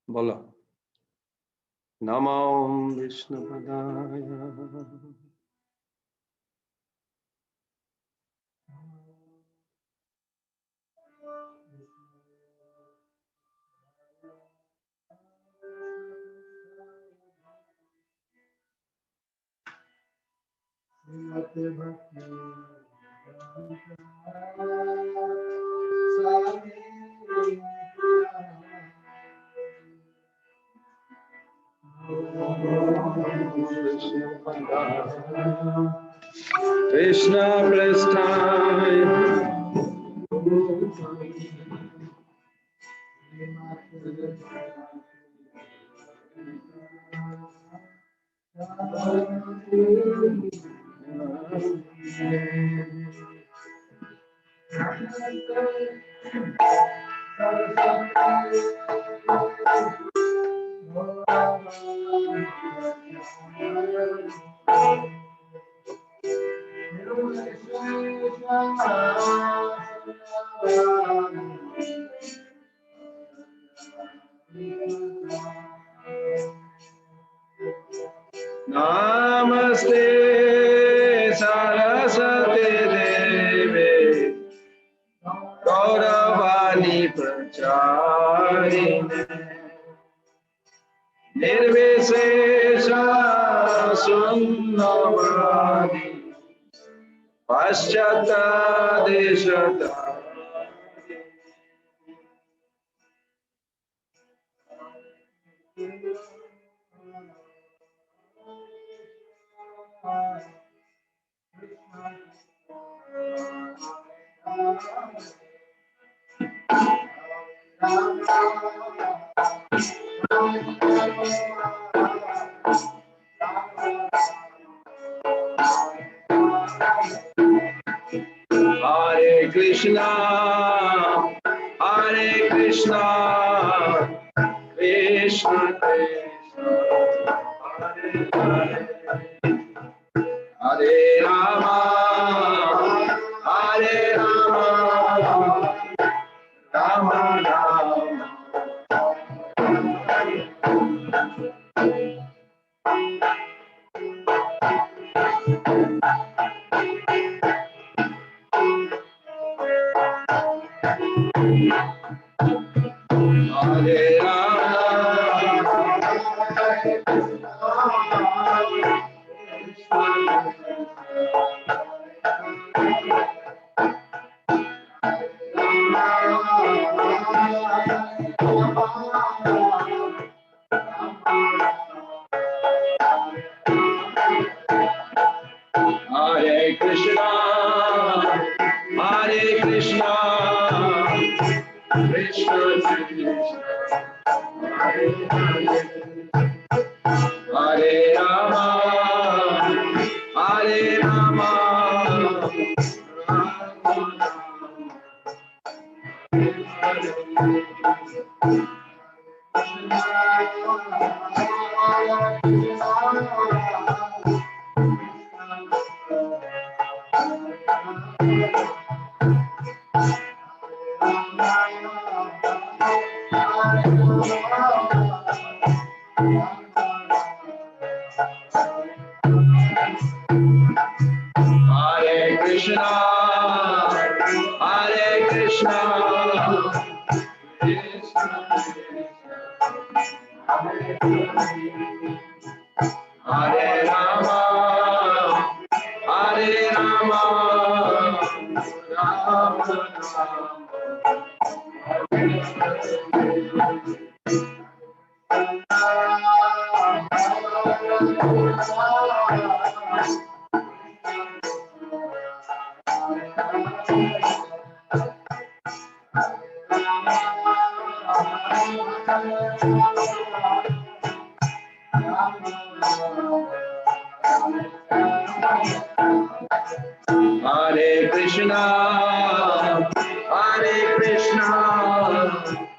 बोलो। नमो विष्णुपदाय Krishna Prasthaya Namaste Saraswati Deve Gauravani Pracharine Nirvishesha Sunnavadi Paschata Deshata Hare Krishna, Krishna Krishna, Hare Hare, Hare Rama, Rama Rama. Hare Krishna, Krishna Krishna, Hare Hare, Hare Rama, Rama Hare Krishna, Krishna Krishna, Hare Rama, Rama Hare Krishna,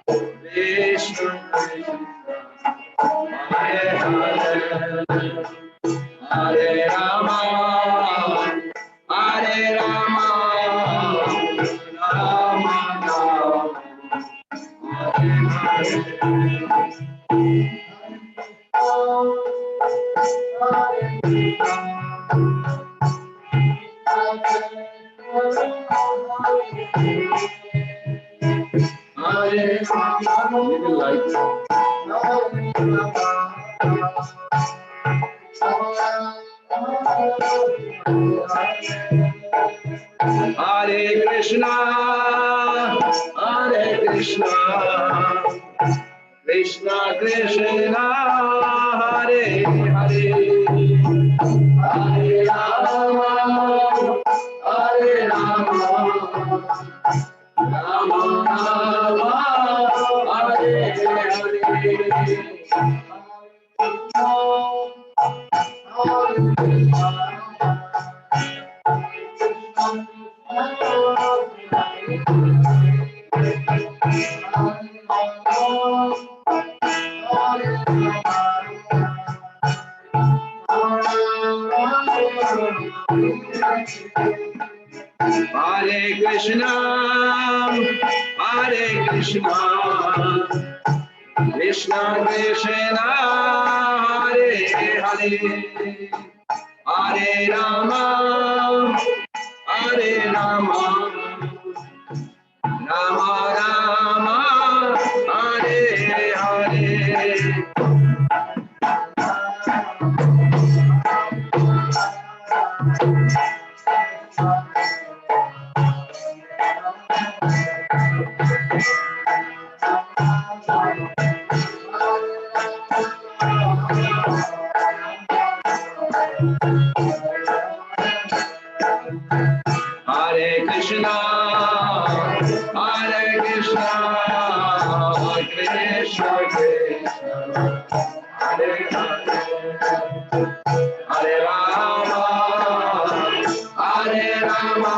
Krishna Krishna, Hare Hare, Hare Rama, Rama Rama, Hare Hare. Krishna, Krishna Krishna, Hare Hare, Hare Rama, Hare Rama, Rama Rama, Hare Hare Krishna, Krishna Krishna, Hare Hare, Hare Rama, Rama Rama, Hare Hare. Hare Krishna, Krishna Krishna, Hare Hare, Hare Rama, Rama Rama, Hare Hare. Hare Krishna, Krishna Krishna, Hare Hare, Hare Rama, Hare Rama,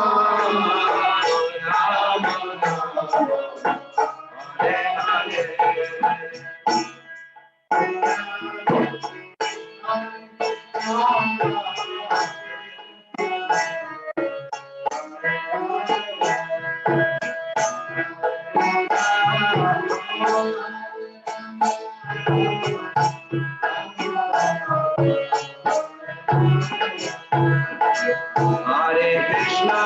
Hare Hare. Hare Krishna,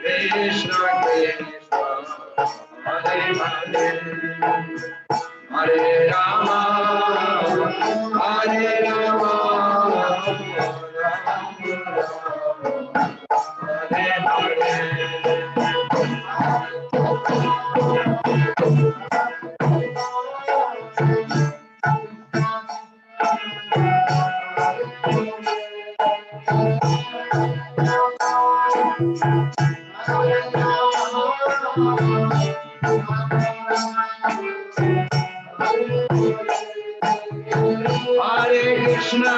Krishna Krishna, Hare Hare, Hare Rama, Rama Rama, Hare Hare. Hare Krishna,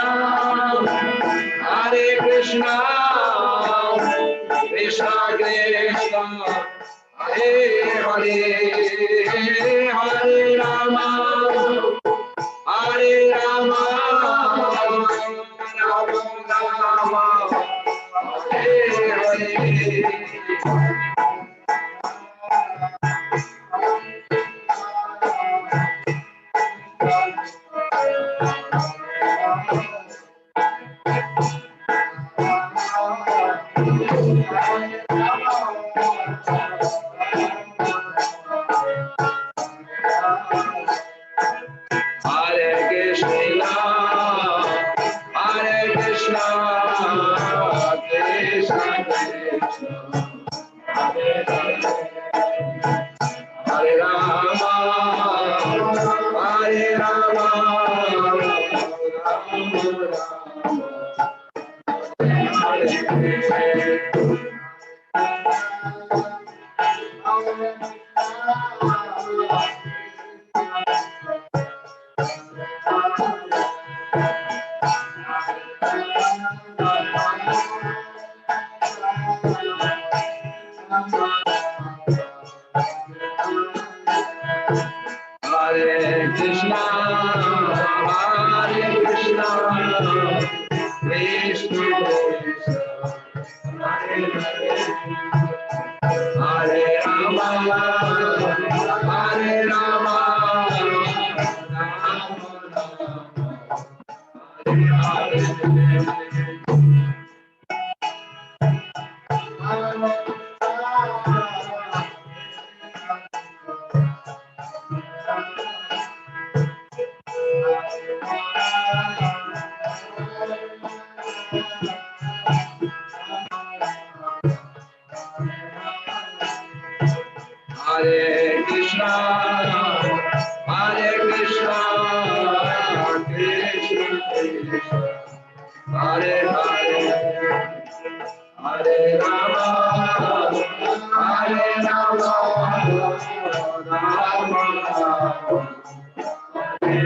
Krishna Krishna, Hare Hare, Hare Rama, Rama Hare Krishna, Krishna Krishna, Hare Hare, Hare Rama, Rama Hare Hare. Hare Krishna, Hare Krishna, Krishna Krishna, Hare Hare, Hare Rama, Hare Rama, Rama Rama, Hare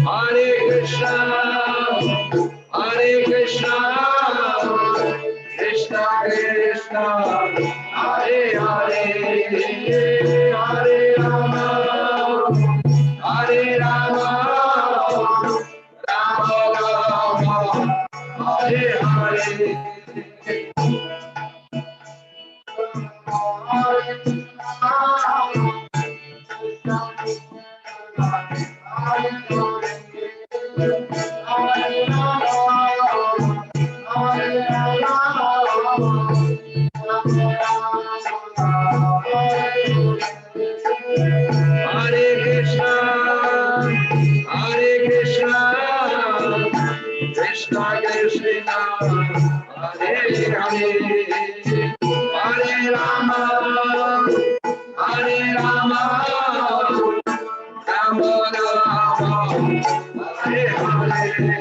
Hare Krishna, Hare Krishna, Krishna Krishna, Hare Hare, Hare Rama, Hare Rama, Rama Rama, Hare Hare. Hare Krishna, Hare Krishna, Krishna Krishna, Hare Hare, Hare Rama, Hare Rama, Rama Rama, Hare Hare.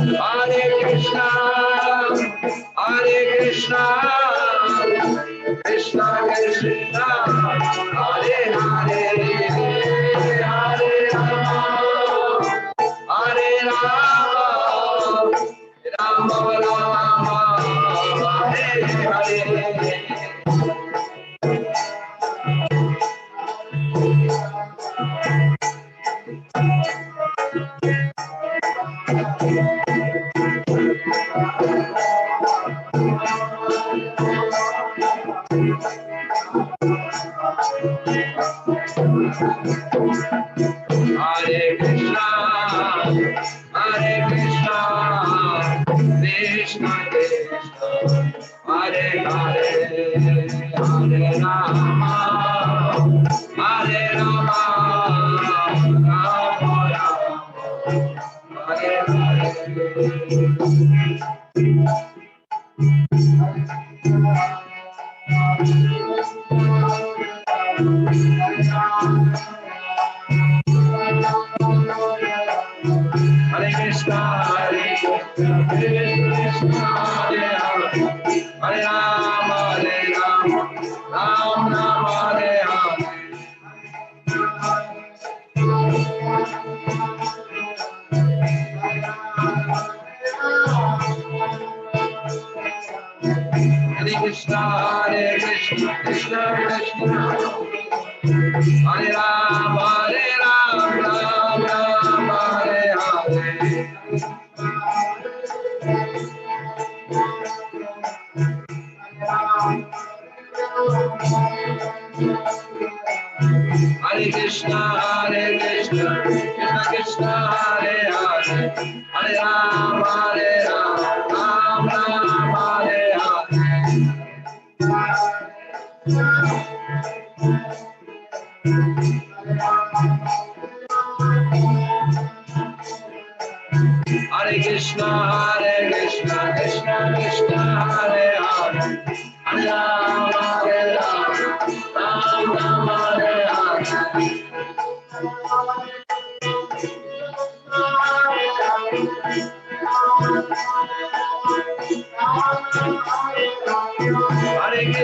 Hare Krishna, Hare Krishna, Krishna Krishna, Hare Hare, Hare Rama, Hare Rama, Rama Rama, Hare Hare. Hare Krishna, Hare Krishna, Krishna Krishna, Hare Hare, Hare Rama, Hare Rama, Rama Rama, Hare Hare. Hare Krishna, Hare Krishna, Krishna Hare Hare, Hare Rama, Rama Rama, Hare Hare. Hare Krishna, Hare Krishna, Krishna Krishna, Hare Rama, Rama Rama, Hare Hare. Hare Krishna, Hare Krishna, Krishna Krishna, Hare Hare, Hare Rama, Rama Rama, Hare Hare.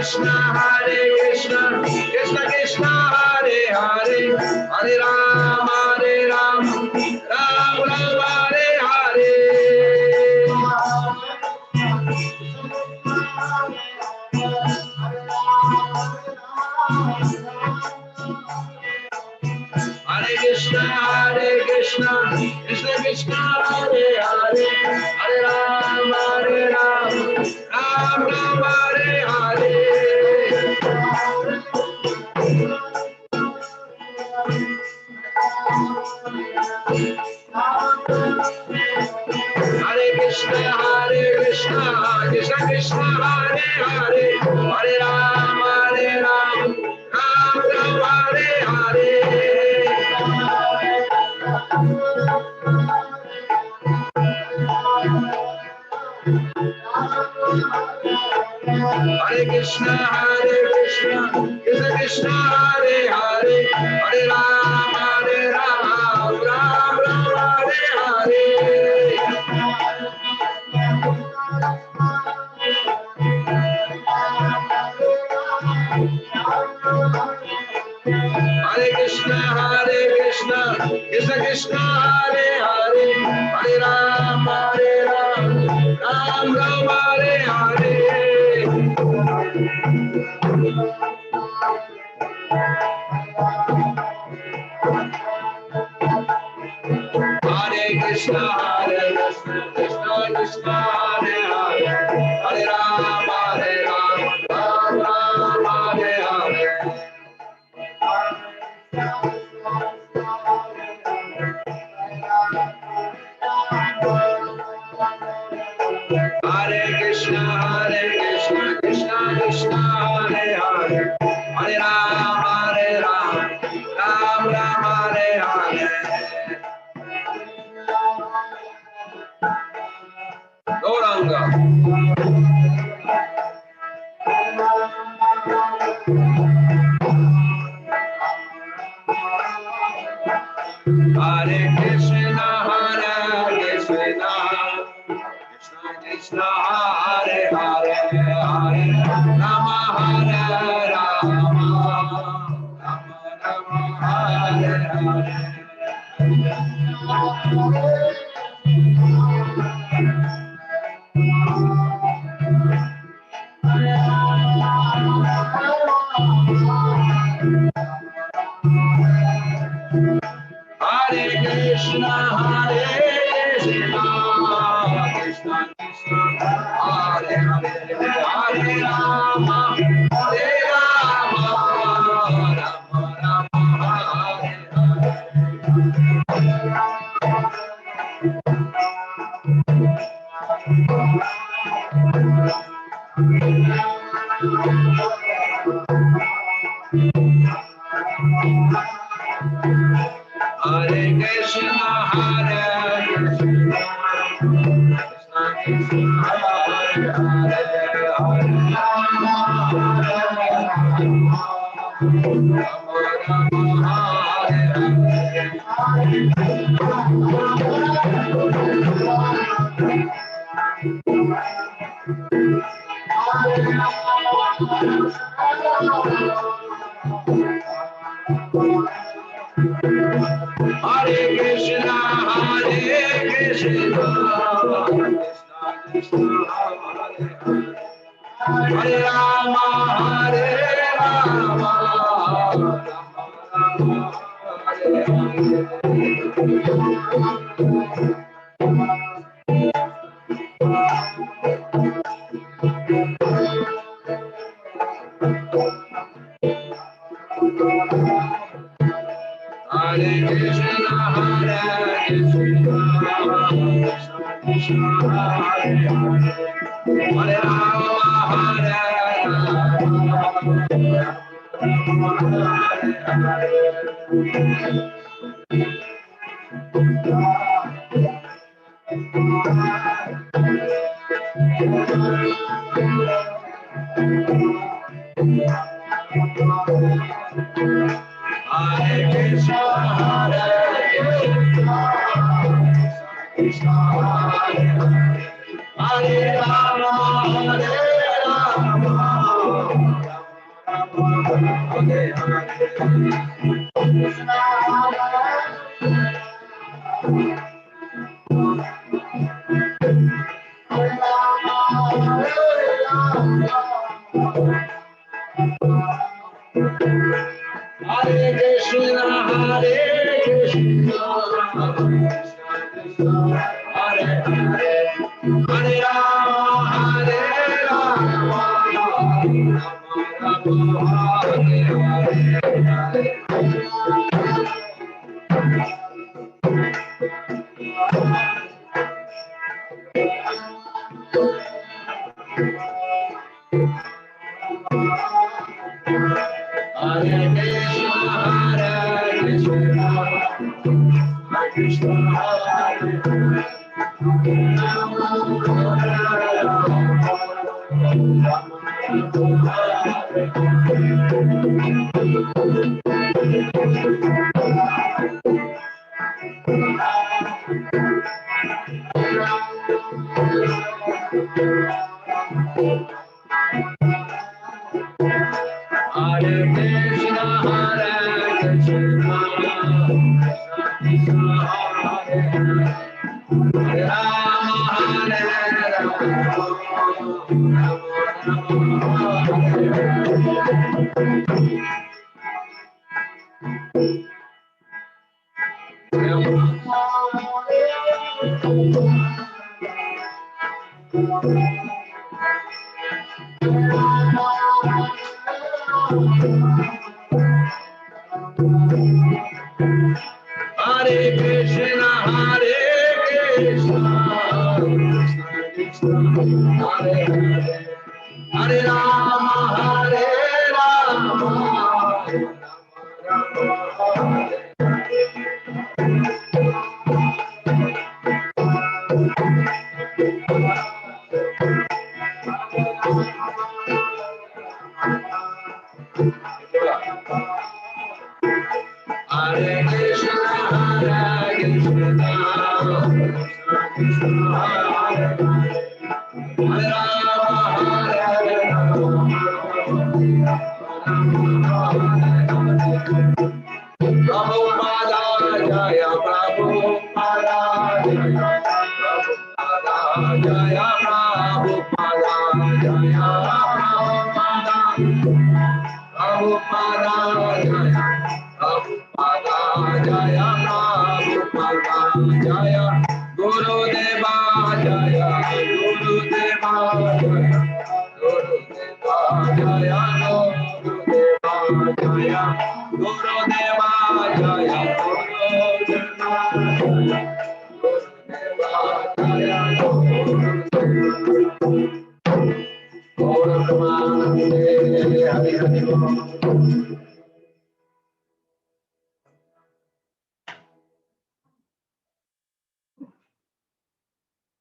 Krishna, Krishna Krishna, Hare Hare, Hare Ram, Ram Ram, Hare Hare. Hare Krishna, Krishna Krishna, Hare Hare, Hare Ram, Ram Ram, Hare Hare. Hare Krishna, Krishna Krishna, Hare Hare, Hare Ram, Ram Ram, Hare Hare. Hare Krishna, Krishna Krishna, Hare Hare, Hare Ram, Ram Ram, Hare Hare. Hare Krishna, Krishna Krishna, Hare Hare, Hare Ram, Ram Ram, Hare Hare. Hare Krishna, Krishna Krishna, Hare Hare, Hare Ram, Ram Ram, Hare Hare. Hare Krishna, Krishna Krishna, Hare Hare, Hare Ram, Ram Ram, Hare Hare. Gauranga. Hare Krishna, Krishna Krishna, Hare Hare, Hare Rama, Hare Rama, Rama Hare Hare. Hare Krishna, Krishna Krishna, Hare Hare, Hare Rama, Rama Rama, Hare Hare. Hare Krishna, Krishna Krishna, Hare Hare, Hare Rama, Rama, Hare Hare Krishna, Krishna Krishna, Hare Rama, Rama Hare Krishna, Krishna Hare Hare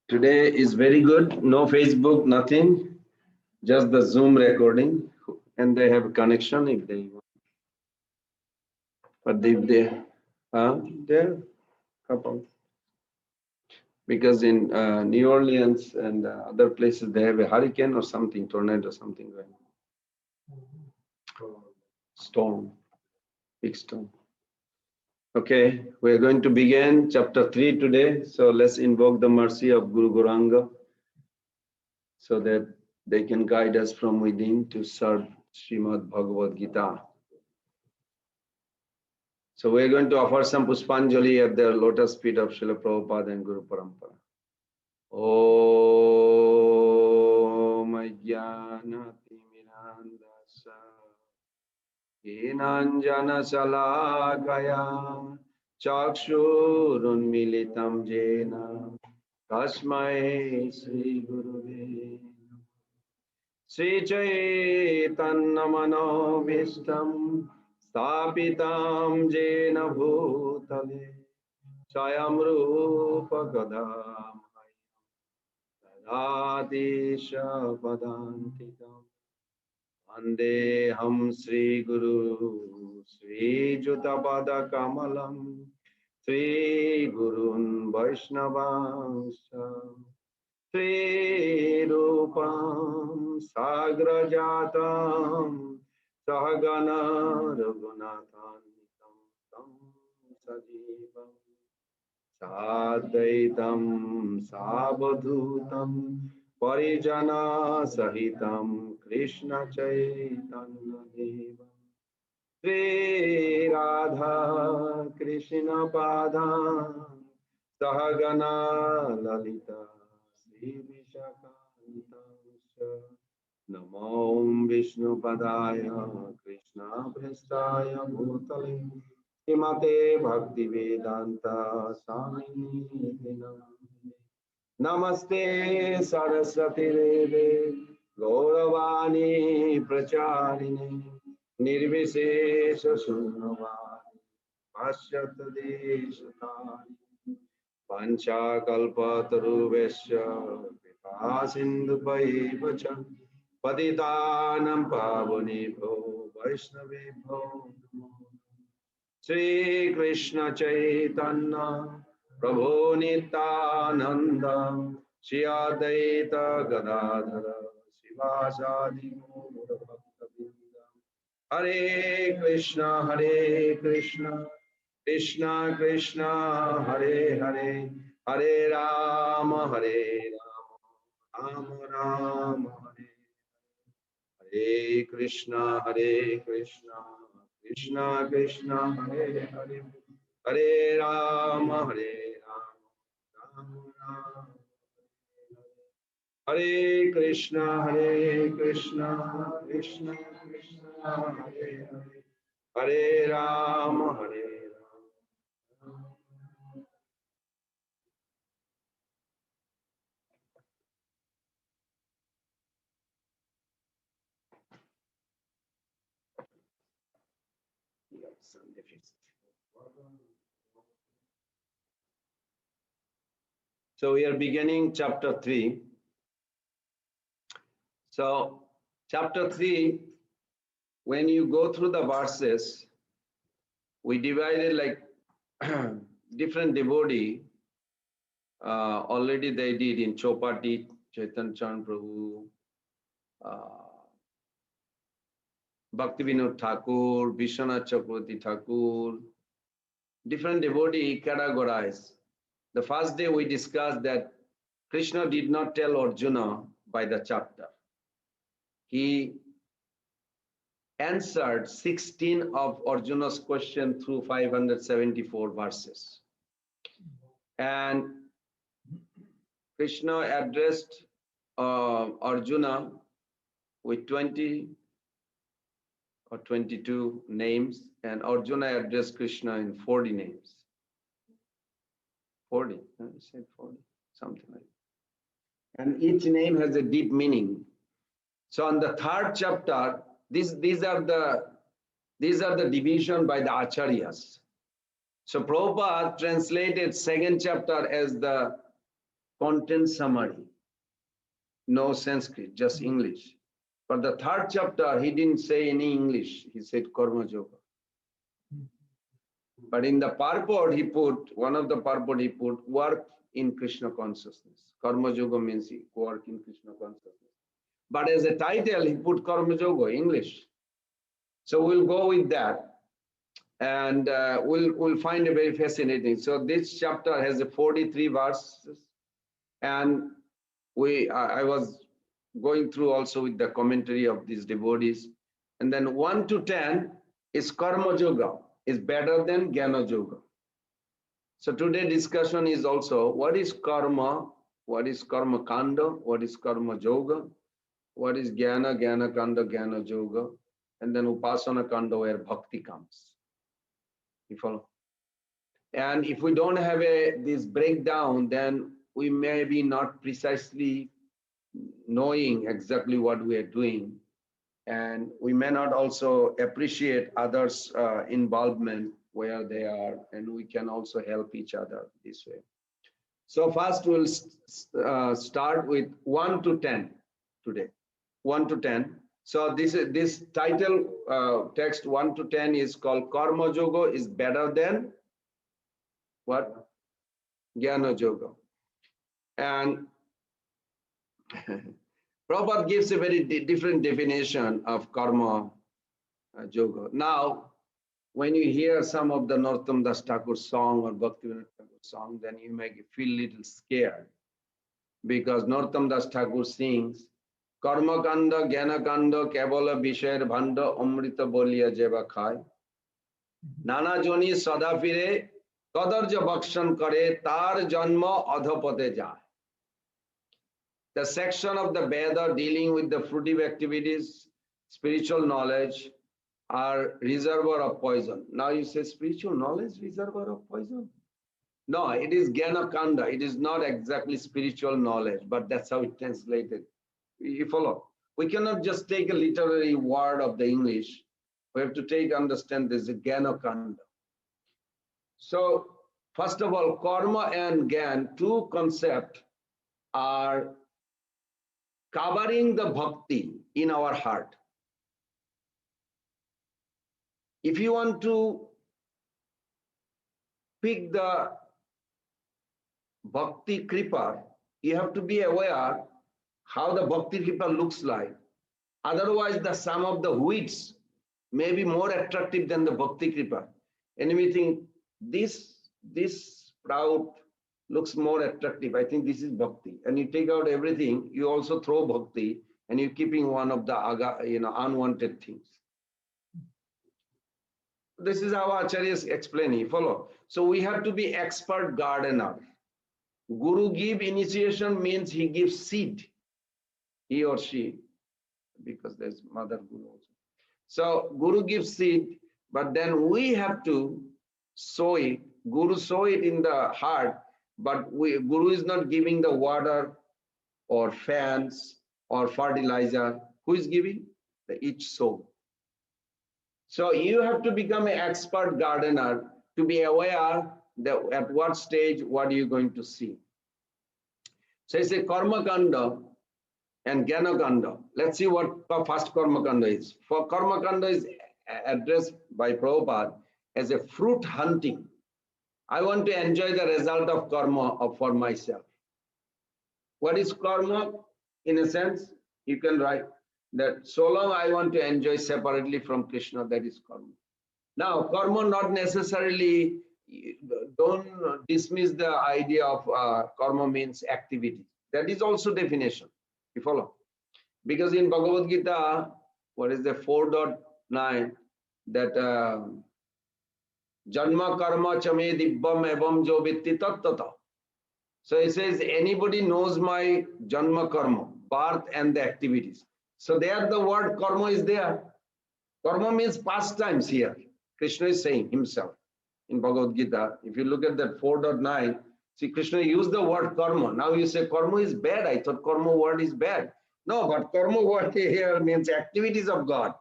Today is very good. No Facebook, nothing. Just the Zoom recording. And they have a connection if they want. But if they're couple. Because in New Orleans and other places, they have a hurricane or something, tornado, something going. Storm, big storm. Okay, we're going to begin chapter 3 today. So let's invoke the mercy of Guru Gauranga so that they can guide us from within to serve Srimad Bhagavad Gita. So we're going to offer some Puspanjali at the lotus feet of Srila Prabhupada and Guru Parampara. Om Jnanati Mirandasa Enanjana Salakaya Chakshurun Militam Jena Tasmai Sri Guruve Sri Chaitanya Manovistam Stapitam Jena Bhutale Swayam Rupa Gadam Radhisha Padantikam Vandeham Sri Guru Sri Jutapada Kamalam Sri Gurun Vaishnavamsa Sri Rupam Sagrajatam Sahagana Raghunathanvitam Tam Sajivam Sadvaitam Savadhutam Parijana Sahitam Krishna Chaitanya Devam Sri Radha Krishna Padam Sahagana Lalita Sri Vishakanta Namo Vishnu Padaya Krishna Prestaya Bhutale Himate Bhakti Vedanta Swamini Namaste Saraswati Deve Gauravani Pracharine Nirvishesha Sunnavani Pashyata Deshatani Pancha Kalpataruvesya Vipasindu Paivacha Patitanam Pavunibho Vaishnavibho Namo Shri Krishna Chaitanya Prabhu Nityananda Shri Advaita Gadadhara Sivasadi Gaura Bhaktavinda Hare Krishna Krishna Krishna Hare Hare Hare Rama Rama Rama Hare Hare Krishna Krishna Krishna Hare Hare Hare Rama Rama Rama Hare Krishna Krishna Krishna Hare Hare Hare Rama So we are beginning chapter 3. So chapter 3, when you go through the verses, we divided like different devotee. Already they did in Chopati, Chaitanya Chan Prabhu, Bhaktivinoda Thakur, Vishwanath Chakravarti Thakur, different devotee categorized. The first day we discussed that Krishna did not tell Arjuna by the chapter. He answered 16 of Arjuna's question through 574 verses. And Krishna addressed Arjuna with 20 or 22 names, and Arjuna addressed Krishna in 40 names. 40, I said 40, something like that. And each name has a deep meaning. So on the third chapter, these are the division by the acharyas. So Prabhupada translated second chapter as the content summary. No Sanskrit, just English. But the third chapter, he didn't say any English. He said Karma Yoga. But in the purport, one of the purport he put work in Krishna consciousness. Karma Yoga means work in Krishna consciousness. But as a title, he put Karma Yoga, English. So we'll go with that. And we'll find it very fascinating. So this chapter has 43 verses. And I was going through also with the commentary of these devotees. And then 1 to 10 is Karma Yoga, is better than Jnana Yoga. So today's discussion is also what is karma, what is karma kanda, what is karma yoga, what is jnana kanda, jnana yoga, and then upasana kanda where bhakti comes. You follow? And if we don't have this breakdown, then we may be not precisely knowing exactly what we are doing, and we may not also appreciate others' involvement where they are, and we can also help each other this way. So first we'll start with 1 to 10 today. 1 to 10. So this title text 1 to 10 is called Karma Yoga is better than what? Jnana Yoga. And Prabhupada gives a very different definition of karma yoga. Now, when you hear some of the Narottam Das Thakur song or Bhaktivinoda Thakur song, then you may feel little scared because Narottam Das Thakur sings, Karma Kanda, Jnana Kanda, Kevala Vishayar Bhanda, Amrita Boliya Jeva Khai. Nana Joni Sada Fire, Kadarja Bhakshan Kare, Tar Janma Adhapate Jai. The section of the Veda dealing with the fruitive activities, spiritual knowledge, are reservoir of poison. Now you say spiritual knowledge, reservoir of poison? No, it is Jnana Kanda. It is not exactly spiritual knowledge, but that's how it translated. You follow? We cannot just take a literary word of the English. We have to understand this Jnana Kanda. So, first of all, karma and Gyan, two concepts are covering the bhakti in our heart. If you want to pick the bhakti kripa, you have to be aware how the bhakti kripa looks like. Otherwise, the sum of the wheats may be more attractive than the bhakti kripa. And we think this sprout looks more attractive. I think this is bhakti. And you take out everything, you also throw bhakti, and you're keeping one of the unwanted things. This is how acharyas explain it. Follow. So we have to be expert gardener. Guru give initiation means he gives seed. He or she, because there's mother guru also. So Guru gives seed, but then we have to sow it. Guru sow it in the heart, but Guru is not giving the water or fans or fertilizer. Who is giving? Each soul. So you have to become an expert gardener to be aware that at what stage, what are you going to see. So it's a karma kanda and jnana kanda. Let's see what the first karma kanda is. For karma kanda is addressed by Prabhupada as a fruit hunting. I want to enjoy the result of karma for myself. What is karma? In a sense, you can write that so long I want to enjoy separately from Krishna, that is karma. Now, karma not necessarily, don't dismiss the idea of karma means activity. That is also definition. You follow? Because in Bhagavad Gita, what is the 4.9, that Janma karma chame dibbam evam jo vitti tattata. So it says, anybody knows my janma karma, birth and the activities. So there the word karma is there. Karma means pastimes here. Krishna is saying himself in Bhagavad Gita. If you look at that 4.9, see Krishna used the word karma. Now you say karma is bad. I thought karma word is bad. No, but karma word here means activities of God.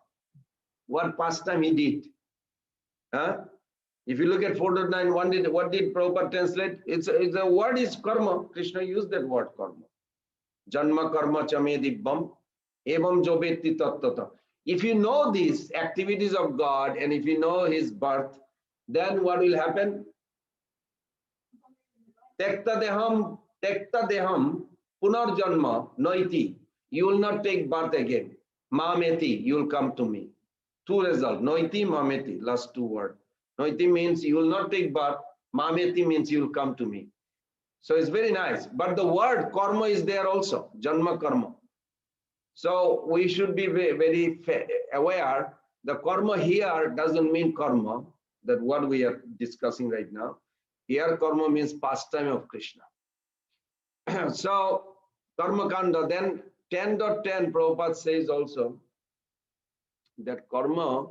What pastime he did. Huh? If you look at 4.9, what did Prabhupada translate? The word is karma. Krishna used that word karma. Janma karma chame dibbam evam jobetti tattata. If you know these activities of God and if you know his birth, then what will happen? Tekta deham punarjanma noiti. You will not take birth again. Mameti, you will come to me. Two results. Noiti, mameti, last two words. Noiti means you will not take birth. Mameti means you will come to me. So it's very nice. But the word karma is there also. Janma karma. So we should be very aware. The karma here doesn't mean karma, that what we are discussing right now. Here karma means pastime of Krishna. So karma kanda, then 10.10 Prabhupada says also that karma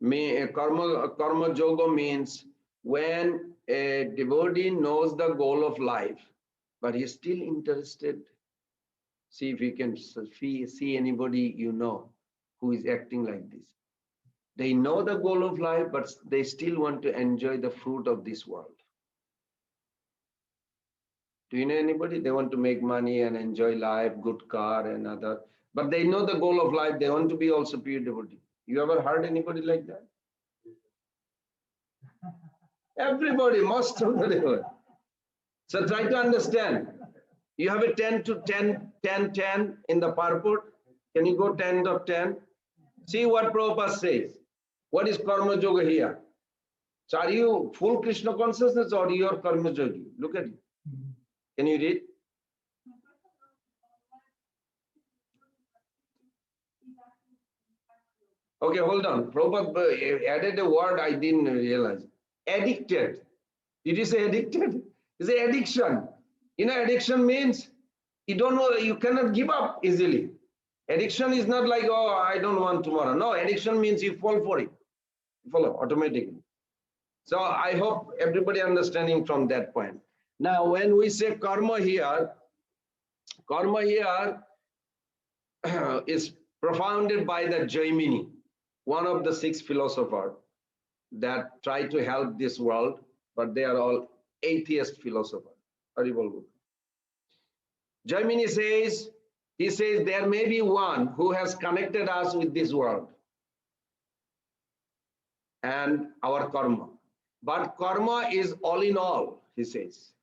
yoga means when a devotee knows the goal of life, but he's still interested. See if you can see anybody you know who is acting like this. They know the goal of life, but they still want to enjoy the fruit of this world. Do you know anybody? They want to make money and enjoy life, good car and other. But they know the goal of life. They want to be also pure devotee. You ever heard anybody like that? Everybody, most of the devotee. So try to understand. You have a 10 to 10 in the purport. Can you go 10.10? See what Prabhupada says. What is Karma Yoga here? So are you full Krishna consciousness or you are Karma Yogi? Look at it. Can you read? Okay, hold on. Prabhupada added a word I didn't realize. Addicted. Did you say addicted? It's an addiction. You know, addiction means you don't know, you cannot give up easily. Addiction is not like, oh, I don't want tomorrow. No, addiction means you fall for it. You follow automatically. So I hope everybody understanding from that point. Now, when we say karma here is propounded by the Jaimini, one of the 6 philosophers that try to help this world, but they are all atheist philosophers. Jaimini says, he says there may be one who has connected us with this world and our karma. But karma is all in all, he says.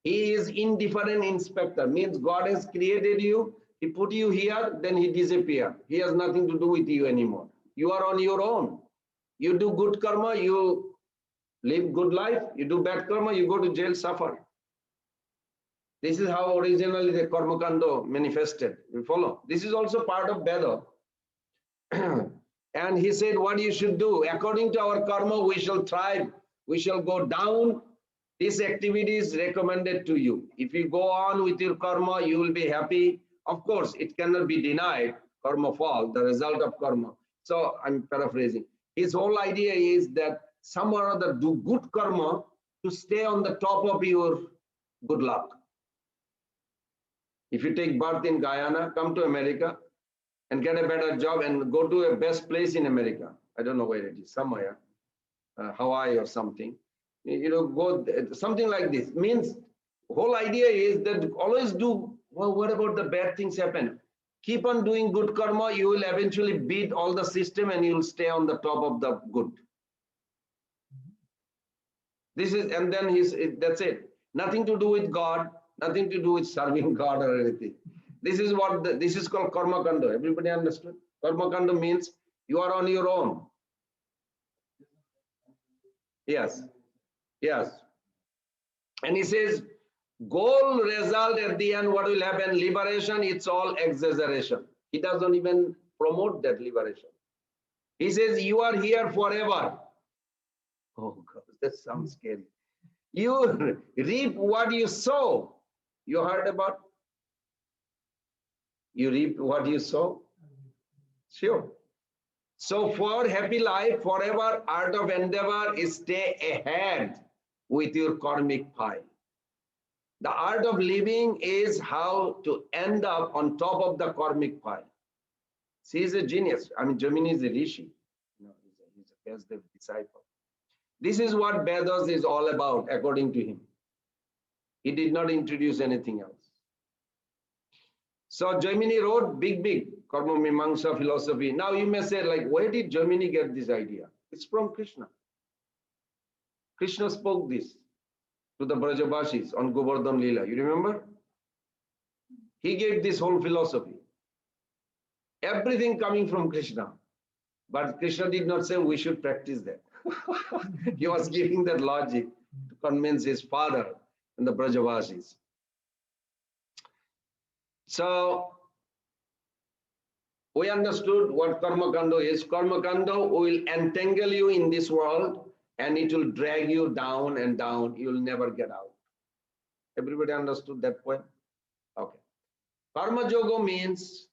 He is indifferent inspector, means God has created you, he put you here, then he disappears. He has nothing to do with you anymore. You are on your own. You do good karma, you live good life. You do bad karma, you go to jail, suffer. This is how originally the karma kando manifested. You follow? This is also part of Veda. And he said, what you should do, according to our karma, we shall thrive, we shall go down. This activity is recommended to you. If you go on with your karma, you will be happy. Of course, it cannot be denied, karma fall, the result of karma. So I'm paraphrasing. His whole idea is that some or other do good karma to stay on the top of your good luck. If you take birth in Guyana, come to America and get a better job and go to a best place in America. I don't know where it is, somewhere, Hawaii or something. You know, go something like this. Means whole idea is that always do, well, what about the bad things happen? Keep on doing good karma, you will eventually beat all the system and you will stay on the top of the good. This is, and then that's it. Nothing to do with God, nothing to do with serving God or anything. This is what, this is called karma kando. Everybody understood? Karma kando means you are on your own. Yes, yes. And he says, goal result at the end, what will happen? Liberation, it's all exaggeration. He doesn't even promote that liberation. He says, you are here forever. Oh God, that sounds scary. You reap what you sow. You heard about? You reap what you sow? Sure. So for happy life, forever, art of endeavor is stay ahead with your karmic pile. The art of living is how to end up on top of the karmic pile. See, he's a genius. I mean, Jaimini is a rishi. You know, he's a Vyasdev disciple. This is what Vedas is all about, according to him. He did not introduce anything else. So Jaimini wrote big Karma Mimamsa philosophy. Now you may say, like, where did Jaimini get this idea? It's from Krishna. Krishna spoke this to the Brajavasis on Govardhan Leela. You remember? He gave this whole philosophy. Everything coming from Krishna. But Krishna did not say we should practice that. He was giving that logic to convince his father and the Brajavasis. So we understood what karma kando is. Karma kando will entangle you in this world and it will drag you down and down. You will never get out. Everybody understood that point? Okay. Karma yoga means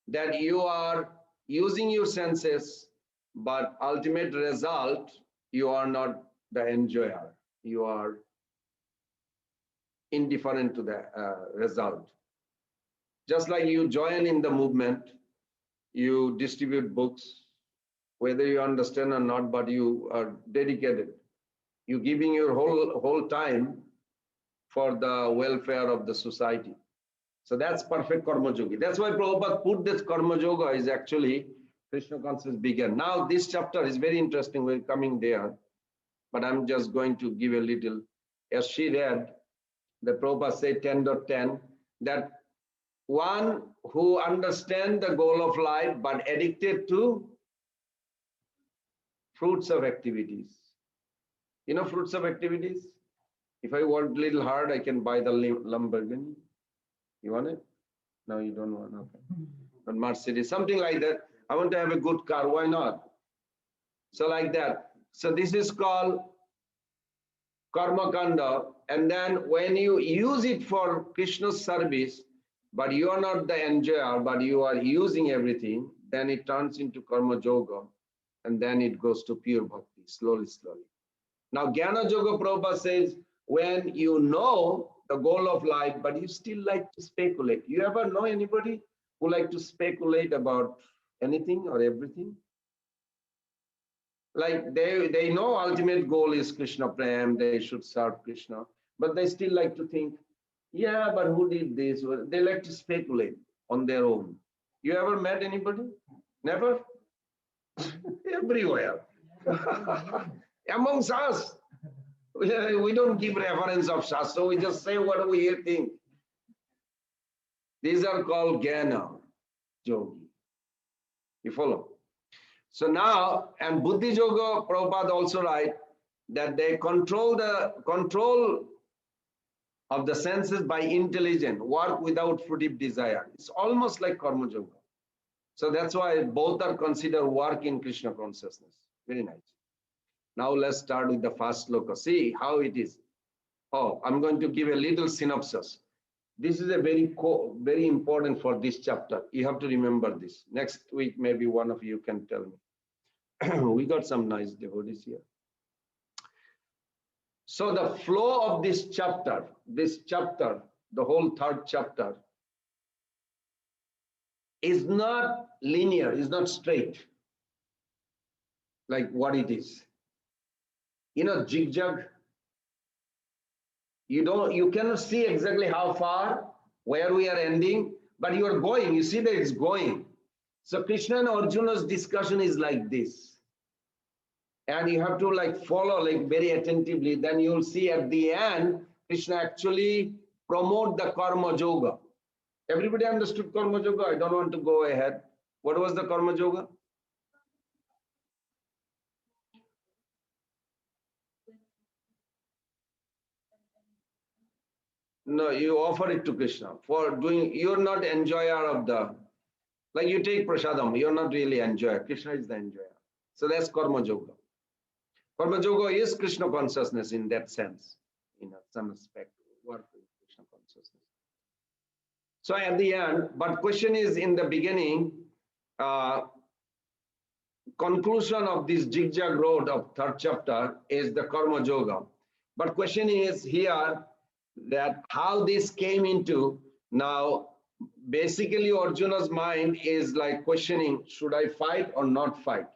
that you are using your senses, but ultimate result, you are not the enjoyer. You are indifferent to the result. Just like you join in the movement, you distribute books, whether you understand or not, but you are dedicated. You're giving your whole time for the welfare of the society. So that's perfect karma yoga. That's why Prabhupada put this karma yoga is actually Krishna consciousness began. Now this chapter is very interesting. We're coming there, but I'm just going to give a little. As she read, the Prabhupada said 10.10 that one who understands the goal of life but addicted to fruits of activities. You know fruits of activities? If I work little hard, I can buy the Lamborghini. You want it? No, you don't want. Okay. But Mercedes, something like that. I want to have a good car. Why not? So like that. So this is called karma kanda. And then when you use it for Krishna's service, but you are not the enjoyer, but you are using everything, then it turns into karma yoga. And then it goes to pure bhakti, slowly, slowly. Now, Jnana Yoga Prabhupada says, when you know the goal of life, but you still like to speculate. You ever know anybody who like to speculate about anything or everything? Like they know ultimate goal is Krishna Prem, they should serve Krishna, but they still like to think, yeah, but who did this? They like to speculate on their own. You ever met anybody? Never? Everywhere. Amongst us. We don't give reference of Shastra, we just say what we think. These are called Jnana Yogi. You follow? So now, and Buddhi Yoga, Prabhupada also write that they control the control of the senses by intelligence, work without fruitive desire. It's almost like Karma Yoga. So that's why both are considered work in Krishna consciousness. Very nice. Now let's start with the first sloka. See how it is. Oh, I'm going to give a little synopsis. This is a very important for this chapter. You have to remember this. Next week, maybe one of you can tell me. We got some nice devotees here. So the flow of this chapter, the whole third chapter, is not linear, is not straight, like what it is. You know, zigzag. You cannot see exactly how far, where we are ending, but you are going, you see that it's going. So Krishna and Arjuna's discussion is like this. And you have to like follow like very attentively, then you'll see at the end, Krishna actually promote the karma yoga. Everybody understood karma yoga? I don't want to go ahead. What was the karma yoga? No, you offer it to Krishna for doing, you're not enjoyer of the, like you take prasadam, you're not really enjoyer. Krishna is the enjoyer. So that's karma yoga. Karma yoga is Krishna consciousness in that sense, in some aspect, work with Krishna consciousness. So at the end, but question is in the beginning, conclusion of this zigzag road of third chapter is the karma yoga. But question is here that how this came into now, basically Arjuna's mind is like questioning, should I fight or not fight?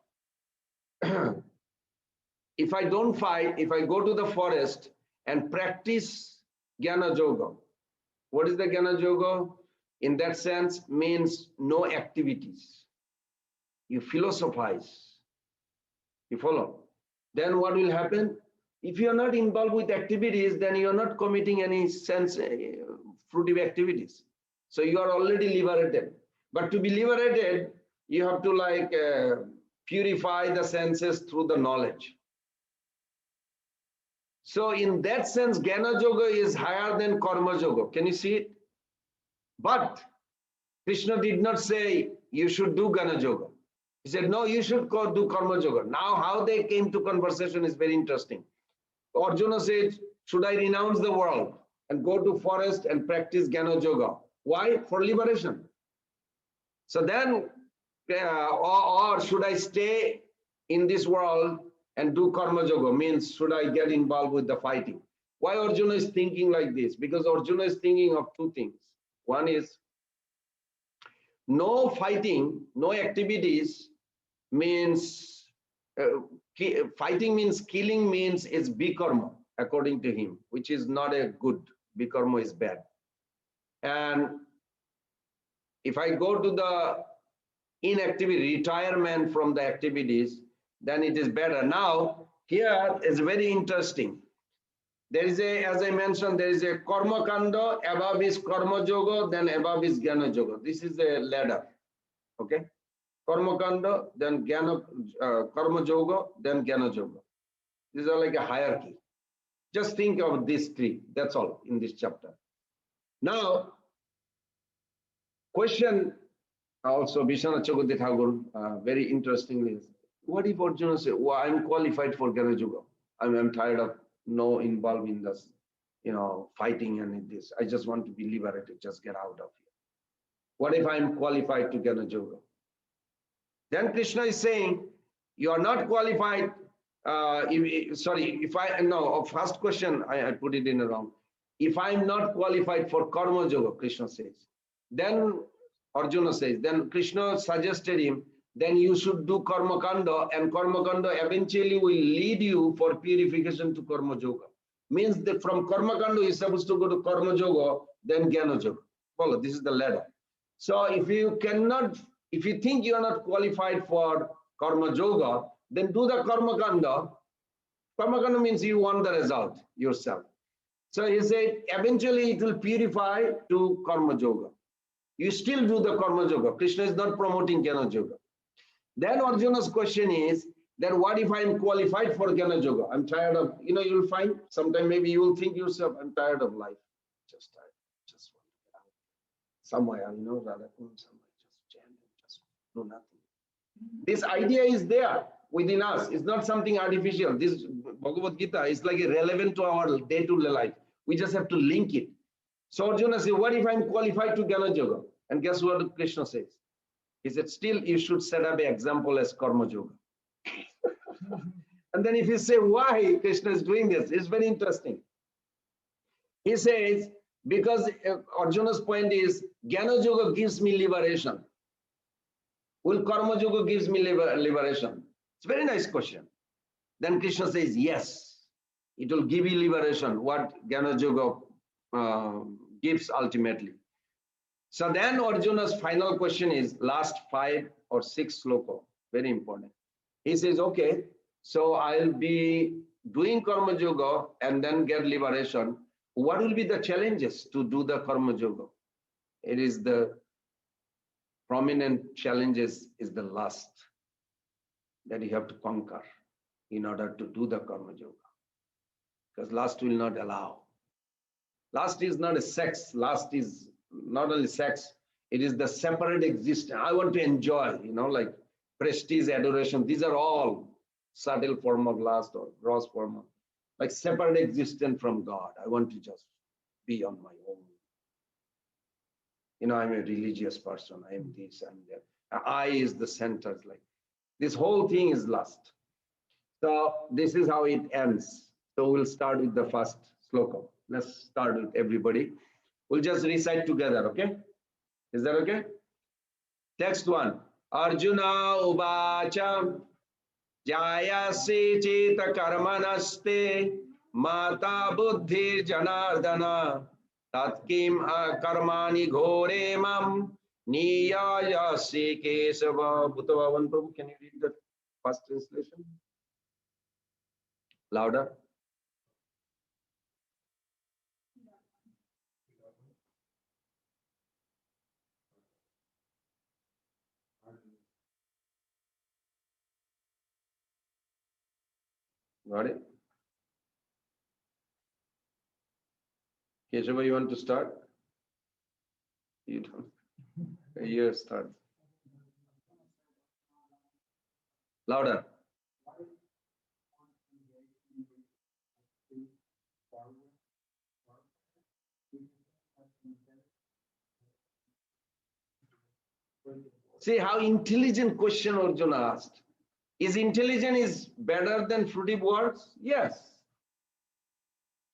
If I don't fight, if I go to the forest and practice Jnana Yoga, what is the Jnana Yoga? In that sense, means no activities. You philosophize. You follow? Then what will happen? If you are not involved with activities, then you are not committing any sense fruitive activities. So you are already liberated. But to be liberated, you have to like purify the senses through the knowledge. So in that sense, Jnana Yoga is higher than Karma Yoga. Can you see it? But Krishna did not say you should do Jnana Yoga. He said, no, you should go do Karma Yoga. Now how they came to conversation is very interesting. Arjuna said, should I renounce the world and go to forest and practice Jnana Yoga? Why? For liberation. So then, or should I stay in this world and do Karma Yoga? Means, should I get involved with the fighting? Why Arjuna is thinking like this? Because Arjuna is thinking of two things. One is, no fighting, no activities means, fighting means, killing means it's bikarma, according to him, which is not a good. Bikarma is bad. And if I go to the inactivity, retirement from the activities, then it is better. Now, here is very interesting. There is a, as I mentioned, there is a karma kanda, above is karma yoga, then above is jnana yoga. This is a ladder. Okay. Karma kanda, then jnana, karma yoga, then jnana yoga. These are like a hierarchy. Just think of these three. That's all in this chapter. Now, question also, Vishwanath Chakravarti Thakur, very interestingly, what if Arjuna says, well, I'm qualified for Jnana Yoga. I'm tired of no involved in this, fighting and this. I just want to be liberated, just get out of here. What if I'm qualified to Jnana Yoga? Then Krishna is saying, you are not qualified. First question, I put it in the wrong. If I'm not qualified for Karma Yoga, Krishna says, then Arjuna says, then Krishna suggested him, then you should do Karma Kanda, and Karma Kanda eventually will lead you for purification to Karma Yoga. Means that from Karma Kanda is supposed to go to Karma Yoga, then Jnana Yoga. Follow, this is the ladder. So if you think you are not qualified for Karma Yoga, then do the Karma Kanda. Karma Kanda means you want the result yourself. So he said, eventually it will purify to Karma Yoga. You still do the Karma Yoga. Krishna is not promoting Jnana Yoga. Then Arjuna's question is, then what if I'm qualified for Jnana Yoga? I'm tired of, you'll find, sometime maybe you will think yourself, I'm tired of life. Just tired. Just want to get out. Somewhere, Radha Kund, somewhere, just chant and just do nothing. This idea is there within us. It's not something artificial. This Bhagavad Gita is like relevant to our day-to-day life. We just have to link it. So Arjuna says, what if I'm qualified to Jnana Yoga? And guess what Krishna says? He said, still you should set up an example as Karma Yoga. And then if you say why Krishna is doing this, it's very interesting. He says, because Arjuna's point is, Jnana Yoga gives me liberation. Will Karma Yoga gives me liberation? It's a very nice question. Then Krishna says, yes, it will give you liberation, what Jnana Yoga gives ultimately. So then Arjuna's final question is last 5 or 6 sloka, very important. He says, okay, so I'll be doing Karma Yoga and then get liberation. What will be the challenges to do the Karma Yoga? It is the prominent challenges is the lust that you have to conquer in order to do the Karma Yoga. Because lust will not allow. Lust is not a sex. Lust is not only sex, it is the separate existence. I want to enjoy, like prestige, adoration. These are all subtle form of lust or gross form of, like separate existence from God. I want to just be on my own. I'm a religious person. I am this, I'm that. I is the center. Like this whole thing is lust. So this is how it ends. So we'll start with the first sloka. Let's start with everybody. We'll just recite together, okay? Is that okay? Text 1. Arjuna uvacha jayasi cheta karmanaste mata buddhi janardana tatkim karmani ghore mam niyayasi kesava. Bhutavavan Prabhu, can you read the first translation? Louder. Got it? Keshava, you want to start? You don't. You start. Louder. See how intelligent question Arjuna asked. Is intelligence is better than fruitive words? Yes.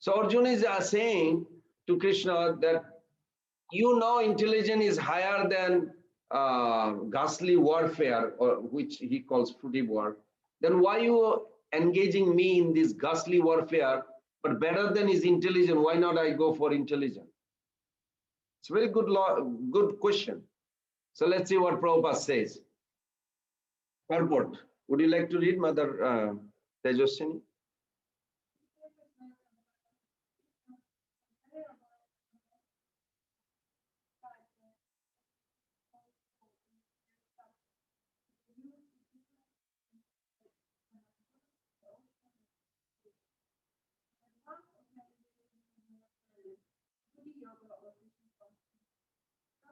So Arjuna is saying to Krishna that intelligence is higher than ghastly warfare, or which he calls fruitive war. Then why you engaging me in this ghastly warfare, but better than his intelligence? Why not I go for intelligence? It's a very good question. So let's see what Prabhupada says. Purport. Would you like to read, Mother Tejaswini?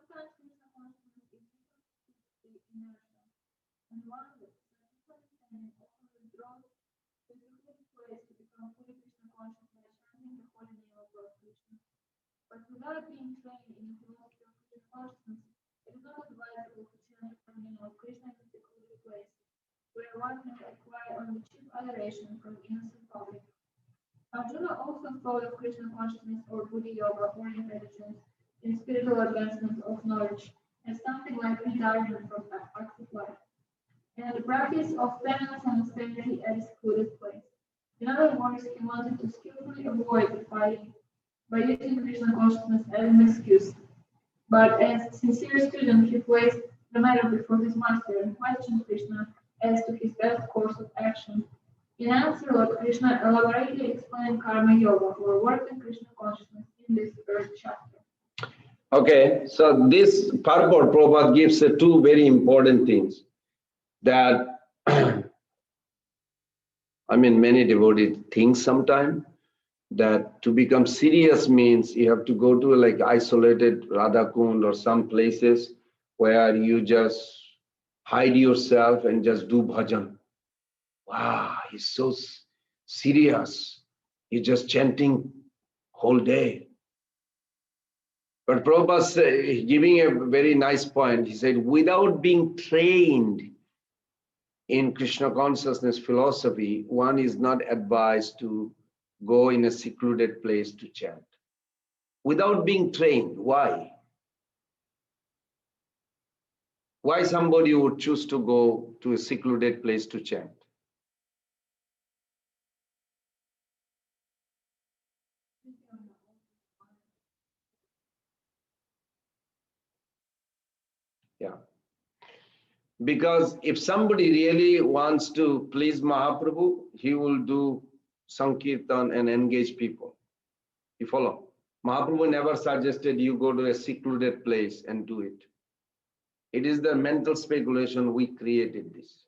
Sometimes Krishna consciousness is equal to inertia and wonder, that understanding often withdraws to the secluded place to become fully Krishna conscious by chanting the holy name of Lord Krishna. But without being trained in the philosophy of Krishna consciousness, it is not advisable to chant the holy name of Krishna in a secluded place, where one may acquire only cheap adoration from innocent public. Arjuna also thought of Krishna consciousness or Buddha yoga or intelligence in spiritual advancement of knowledge as something like retirement from active life, and the practice of penance and austerity at a secluded place. In other words, he wanted to skillfully avoid the fighting by using Krishna consciousness as an excuse. But as a sincere student, he placed the matter before his master and questioned Krishna as to his best course of action. In answer, Lord Krishna elaborately explained karma yoga or work in Krishna consciousness in this first chapter. Okay, so this purport Prabhupada gives two very important things that I mean many devotees think sometimes that to become serious means you have to go to like isolated Radha Kund or some places where you just hide yourself and just do bhajan. Wow, he's so serious. He's just chanting whole day. But Prabhupada giving a very nice point. He said, without being trained in Krishna consciousness philosophy, one is not advised to go in a secluded place to chant. Without being trained, why? Why somebody would choose to go to a secluded place to chant? Yeah. Because if somebody really wants to please Mahaprabhu, he will do Sankirtan and engage people. You follow? Mahaprabhu never suggested you go to a secluded place and do it. It is the mental speculation we created this.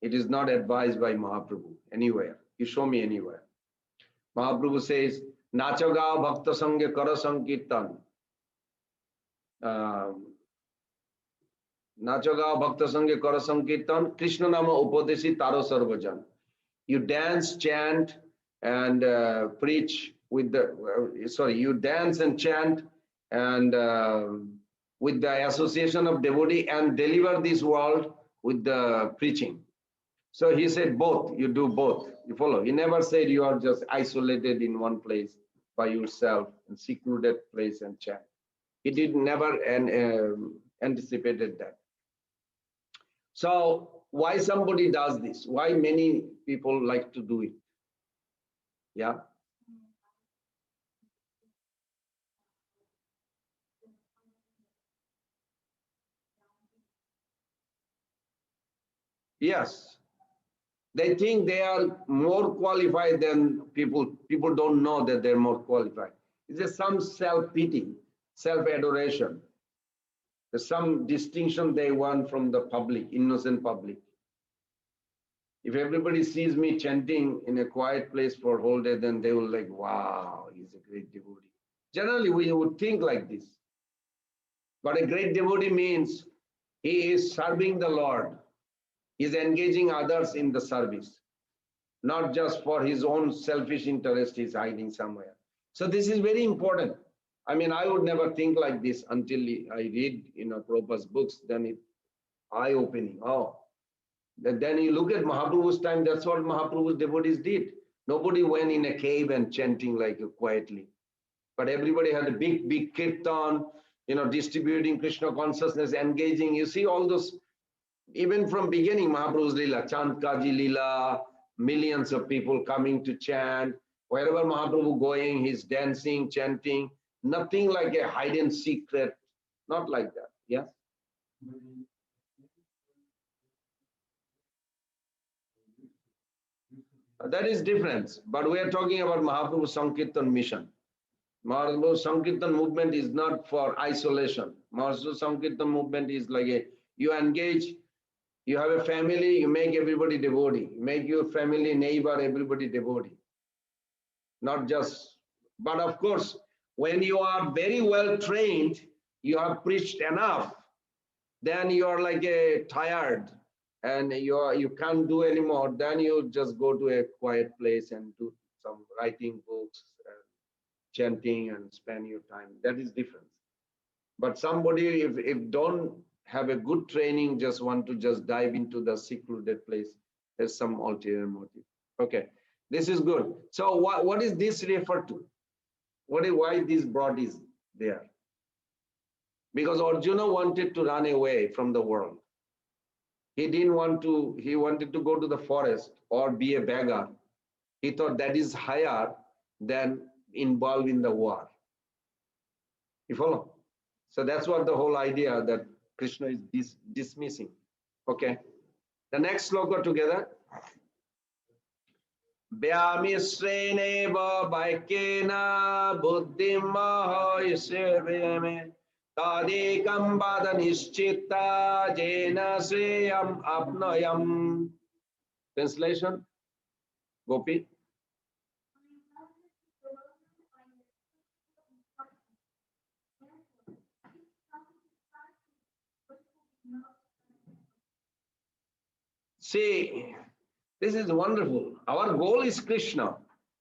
It is not advised by Mahaprabhu anywhere. You show me anywhere. Mahaprabhu says, Nachaga Bhakta Sangha Kara Sankirtan. Nachaga Bhakta Sangha Kara Sankirtan. Krishna Nama Upadesi Taro Sarvajan. You dance, chant, and preach with the, you dance and chant and with the association of devotee and deliver this world with the preaching. So he said both, you do both. You follow? He never said you are just isolated in one place by yourself and secluded place and chant. He did never anticipated that. So why somebody does this? Why many people like to do it? Yeah. Yes. They think they are more qualified than people. People don't know that they're more qualified. It's just some self-pity, self-adoration. There's some distinction they want from the public, innocent public. If everybody sees me chanting in a quiet place for a whole day, then they will like, wow, he's a great devotee. Generally, we would think like this. But a great devotee means he is serving the Lord. He's engaging others in the service, not just for his own selfish interest he's hiding somewhere. So this is very important. I mean, I would never think like this until I read, Prabhupada's books, then it eye-opening. Oh, then you look at Mahaprabhu's time, that's what Mahaprabhu's devotees did. Nobody went in a cave and chanting like quietly. But everybody had a big, big kirtan, distributing Krishna consciousness, engaging. You see all those, even from beginning, Mahaprabhu's Leela, Chant Kaji Leela, millions of people coming to chant. Wherever Mahaprabhu going, he's dancing, chanting. Nothing like a hidden secret, not like that. Yeah. That is different. But we are talking about Mahaprabhu Sankirtan mission. Mahaprabhu Sankirtan movement is not for isolation. Mahaprabhu Sankirtan movement is like you engage, you have a family, you make everybody devotee. You make your family, neighbor, everybody devotee. Not just, but of course, when you are very well trained, you have preached enough, then you are like tired and you can't do anymore, then you just go to a quiet place and do some writing books and chanting and spend your time. That is different. But somebody, if don't have a good training, just want to just dive into the secluded place, there's some ulterior motive. Okay, this is good. So what is this referred to? Why this broad is there? Because Arjuna wanted to run away from the world. He didn't want to, he wanted to go to the forest or be a beggar. He thought that is higher than involved in the war. You follow? So that's what the whole idea that Krishna is dismissing. Okay. The next sloka together. Vyamisreneva vaikena buddhim mahayasevayame tadekam vada nishchitta jena sreyam apnayam. Translation? Gopi? See, this is wonderful. Our goal is Krishna.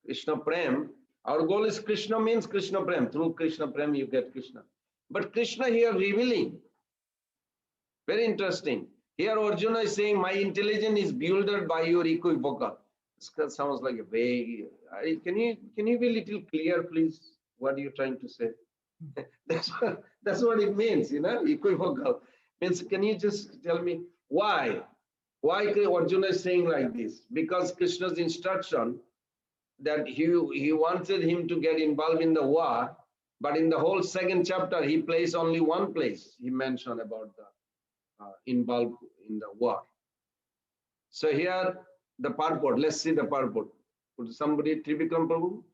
Krishna Prem. Our goal is Krishna means Krishna Prem. Through Krishna Prem you get Krishna. But Krishna here revealing. Very interesting. Here Arjuna is saying, my intelligence is bewildered by your equivocal. This sounds like a vague. Can you be a little clear, please? What are you trying to say? That's what it means, you know, equivocal. Means, can you just tell me why? Why Arjuna is saying like this? Because Krishna's instruction that he wanted him to get involved in the war, but in the whole second chapter, he placed only one place. He mentioned about the involved in the war. So here, the purport, let's see the purport. Would somebody, Trivikram Prabhu?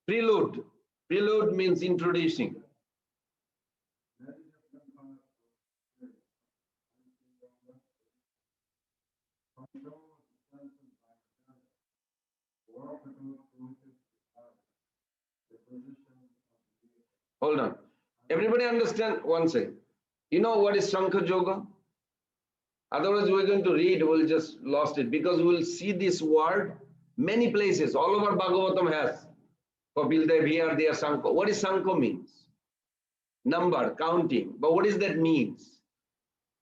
Prelude. Prelude means introducing. Hold on. Everybody understand one second. You know what is Shankha Yoga? Otherwise, we're going to read, we'll just lost it because we'll see this word many places. All over Bhagavatam has. Kapil Dev here, there, Shankha. What is Shankha means? Number, counting. But what does that means?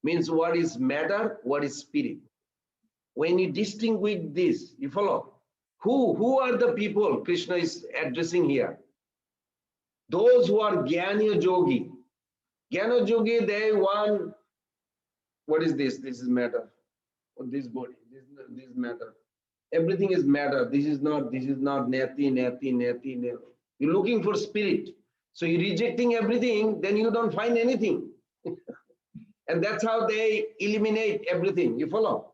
Means what is matter, what is spirit. When you distinguish this, you follow? Who are the people Krishna is addressing here? Those who are Jnana Yogi. Jnana Yogi, they want, what is this? This is matter. Or this body, this matter. Everything is matter. This is not nati. You're looking for spirit. So you're rejecting everything, then you don't find anything. And that's how they eliminate everything. You follow?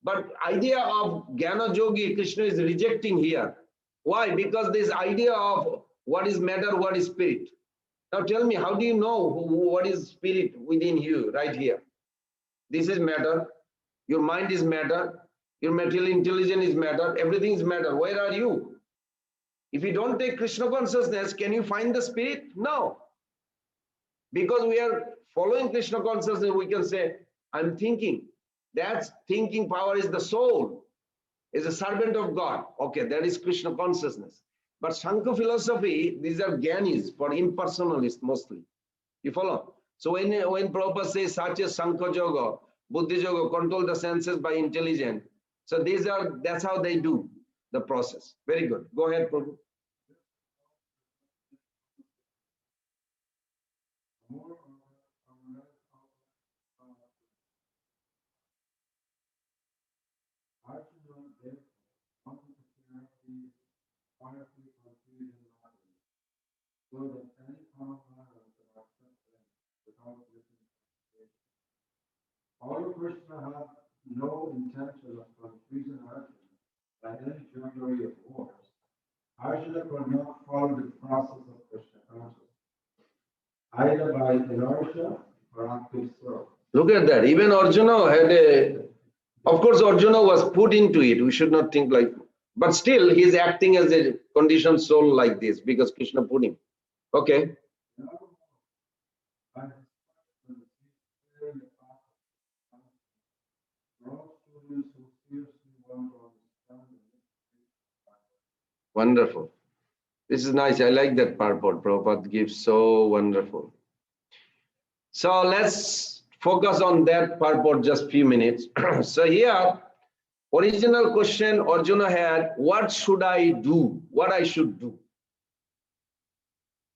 But idea of Jnana Yogi, Krishna is rejecting here. Why? Because this idea of what is matter, what is spirit. Now tell me, how do you know what is spirit within you right here? This is matter. Your mind is matter. Your material intelligence is matter. Everything is matter. Where are you? If you don't take Krishna consciousness, can you find the spirit? No. Because we are following Krishna consciousness, we can say, I'm thinking. That thinking power is the soul, is a servant of God. Okay, that is Krishna consciousness. But Shankha philosophy, these are Jnanis, for impersonalists mostly. You follow? So when Prabhupada says such as Shankha Yoga, Buddhi Yoga, control the senses by intelligence. So that's how they do the process. Very good. Go ahead, Prabhu. Although Krishna had no intention of confusing Arjuna by any jury of words, Arjuna could not follow the process of Krishna consciousness, either by inertia or active service. Look at that. Even Arjuna had of course, Arjuna was put into it. We should not think like But still, he is acting as a conditioned soul like this because Krishna put him. Okay. No, I have questioned the clear in the past. For all students who seriously want to understand the mystery of Bhagavad Wonderful. This is nice. I like that purport Prabhupada gives. So wonderful. So let's focus on that purport just few minutes. So here, original question Arjuna had, what should I do? What I should do?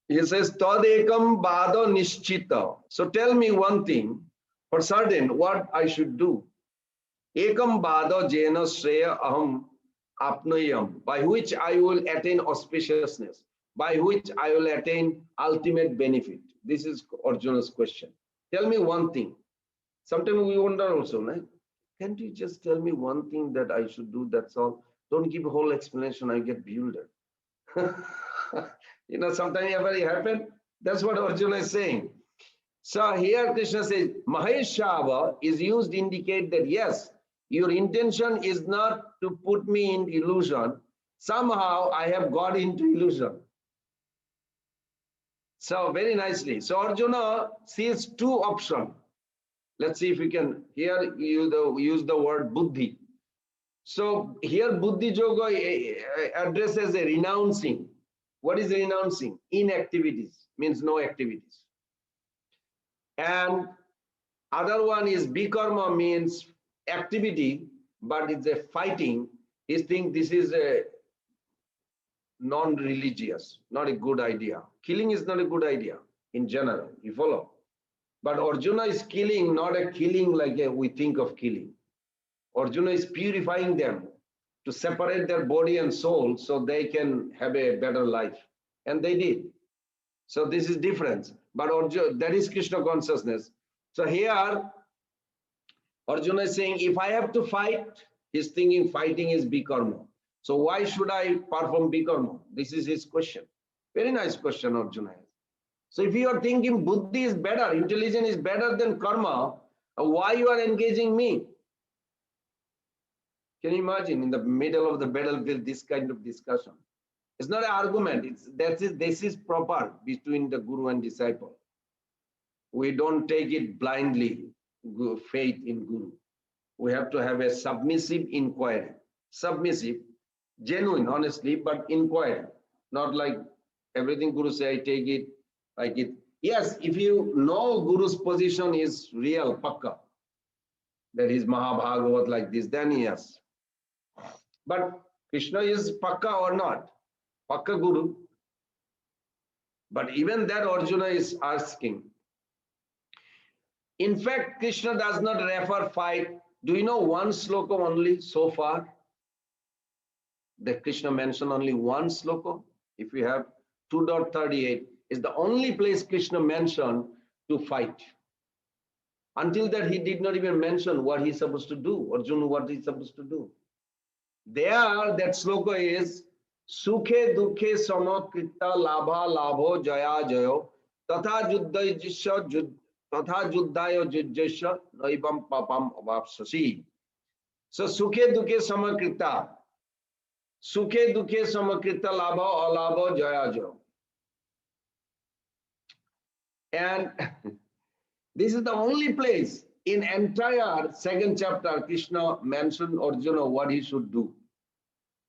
He says, Tadekam bado nischita. So tell me one thing for certain what I should do. Ekam bado jena shreya aham apnoyam, by which I will attain auspiciousness, by which I will attain ultimate benefit. This is Arjuna's question. Tell me one thing. Sometimes we wonder also, right? Can't you just tell me one thing that I should do? That's all. Don't give a whole explanation. I get bewildered. Sometimes ever it happen. That's what Arjuna is saying. So here Krishna says, Maheshava is used to indicate that yes, your intention is not to put me in illusion. Somehow I have got into illusion. So very nicely. So Arjuna sees two options. Let's see if we can here use the word buddhi. So here buddhi yoga addresses a renouncing. What is renouncing? Inactivities, means no activities. And other one is bikarma, means activity, but it's a fighting. He thinks this is a non-religious, not a good idea. Killing is not a good idea in general, you follow? But Arjuna is killing, not a killing like we think of killing. Arjuna is purifying them to separate their body and soul so they can have a better life. And they did. So this is difference. But Arjuna, that is Krishna consciousness. So here, Arjuna is saying, if I have to fight, he's thinking fighting is bikarma. So why should I perform bikarma? This is his question. Very nice question Arjuna has. So if you are thinking buddhi is better, intelligence is better than karma, why you are engaging me? Can you imagine in the middle of the battlefield this kind of discussion? It's not an argument. This is proper between the guru and disciple. We don't take it blindly, faith in guru. We have to have a submissive inquiry. Submissive, genuine, honestly, but inquiry. Not like everything guru say, I take it like it. Yes, if you know guru's position is real, pakka, that is Mahabhagavat like this, then yes. But Krishna is pakka or not? Pakka guru. But even that Arjuna is asking. In fact, Krishna does not refer fight. Do you know one sloka only so far? That Krishna mentioned only one sloka. If you have 2.38, is the only place Krishna mentioned to fight. Until that, he did not even mention what he's supposed to do, Arjuna, what he's supposed to do. There, that sloka is Sukhe dukhe samakrita labha labho jaya jayo tatha juddaya jujjasya naibam papam avapsasi. So Sukhe dukhe samakrita. Sukhe dukhe samakrita labha alabha jaya jayo. And this is the only place in entire second chapter Krishna mentioned Arjuna what he should do.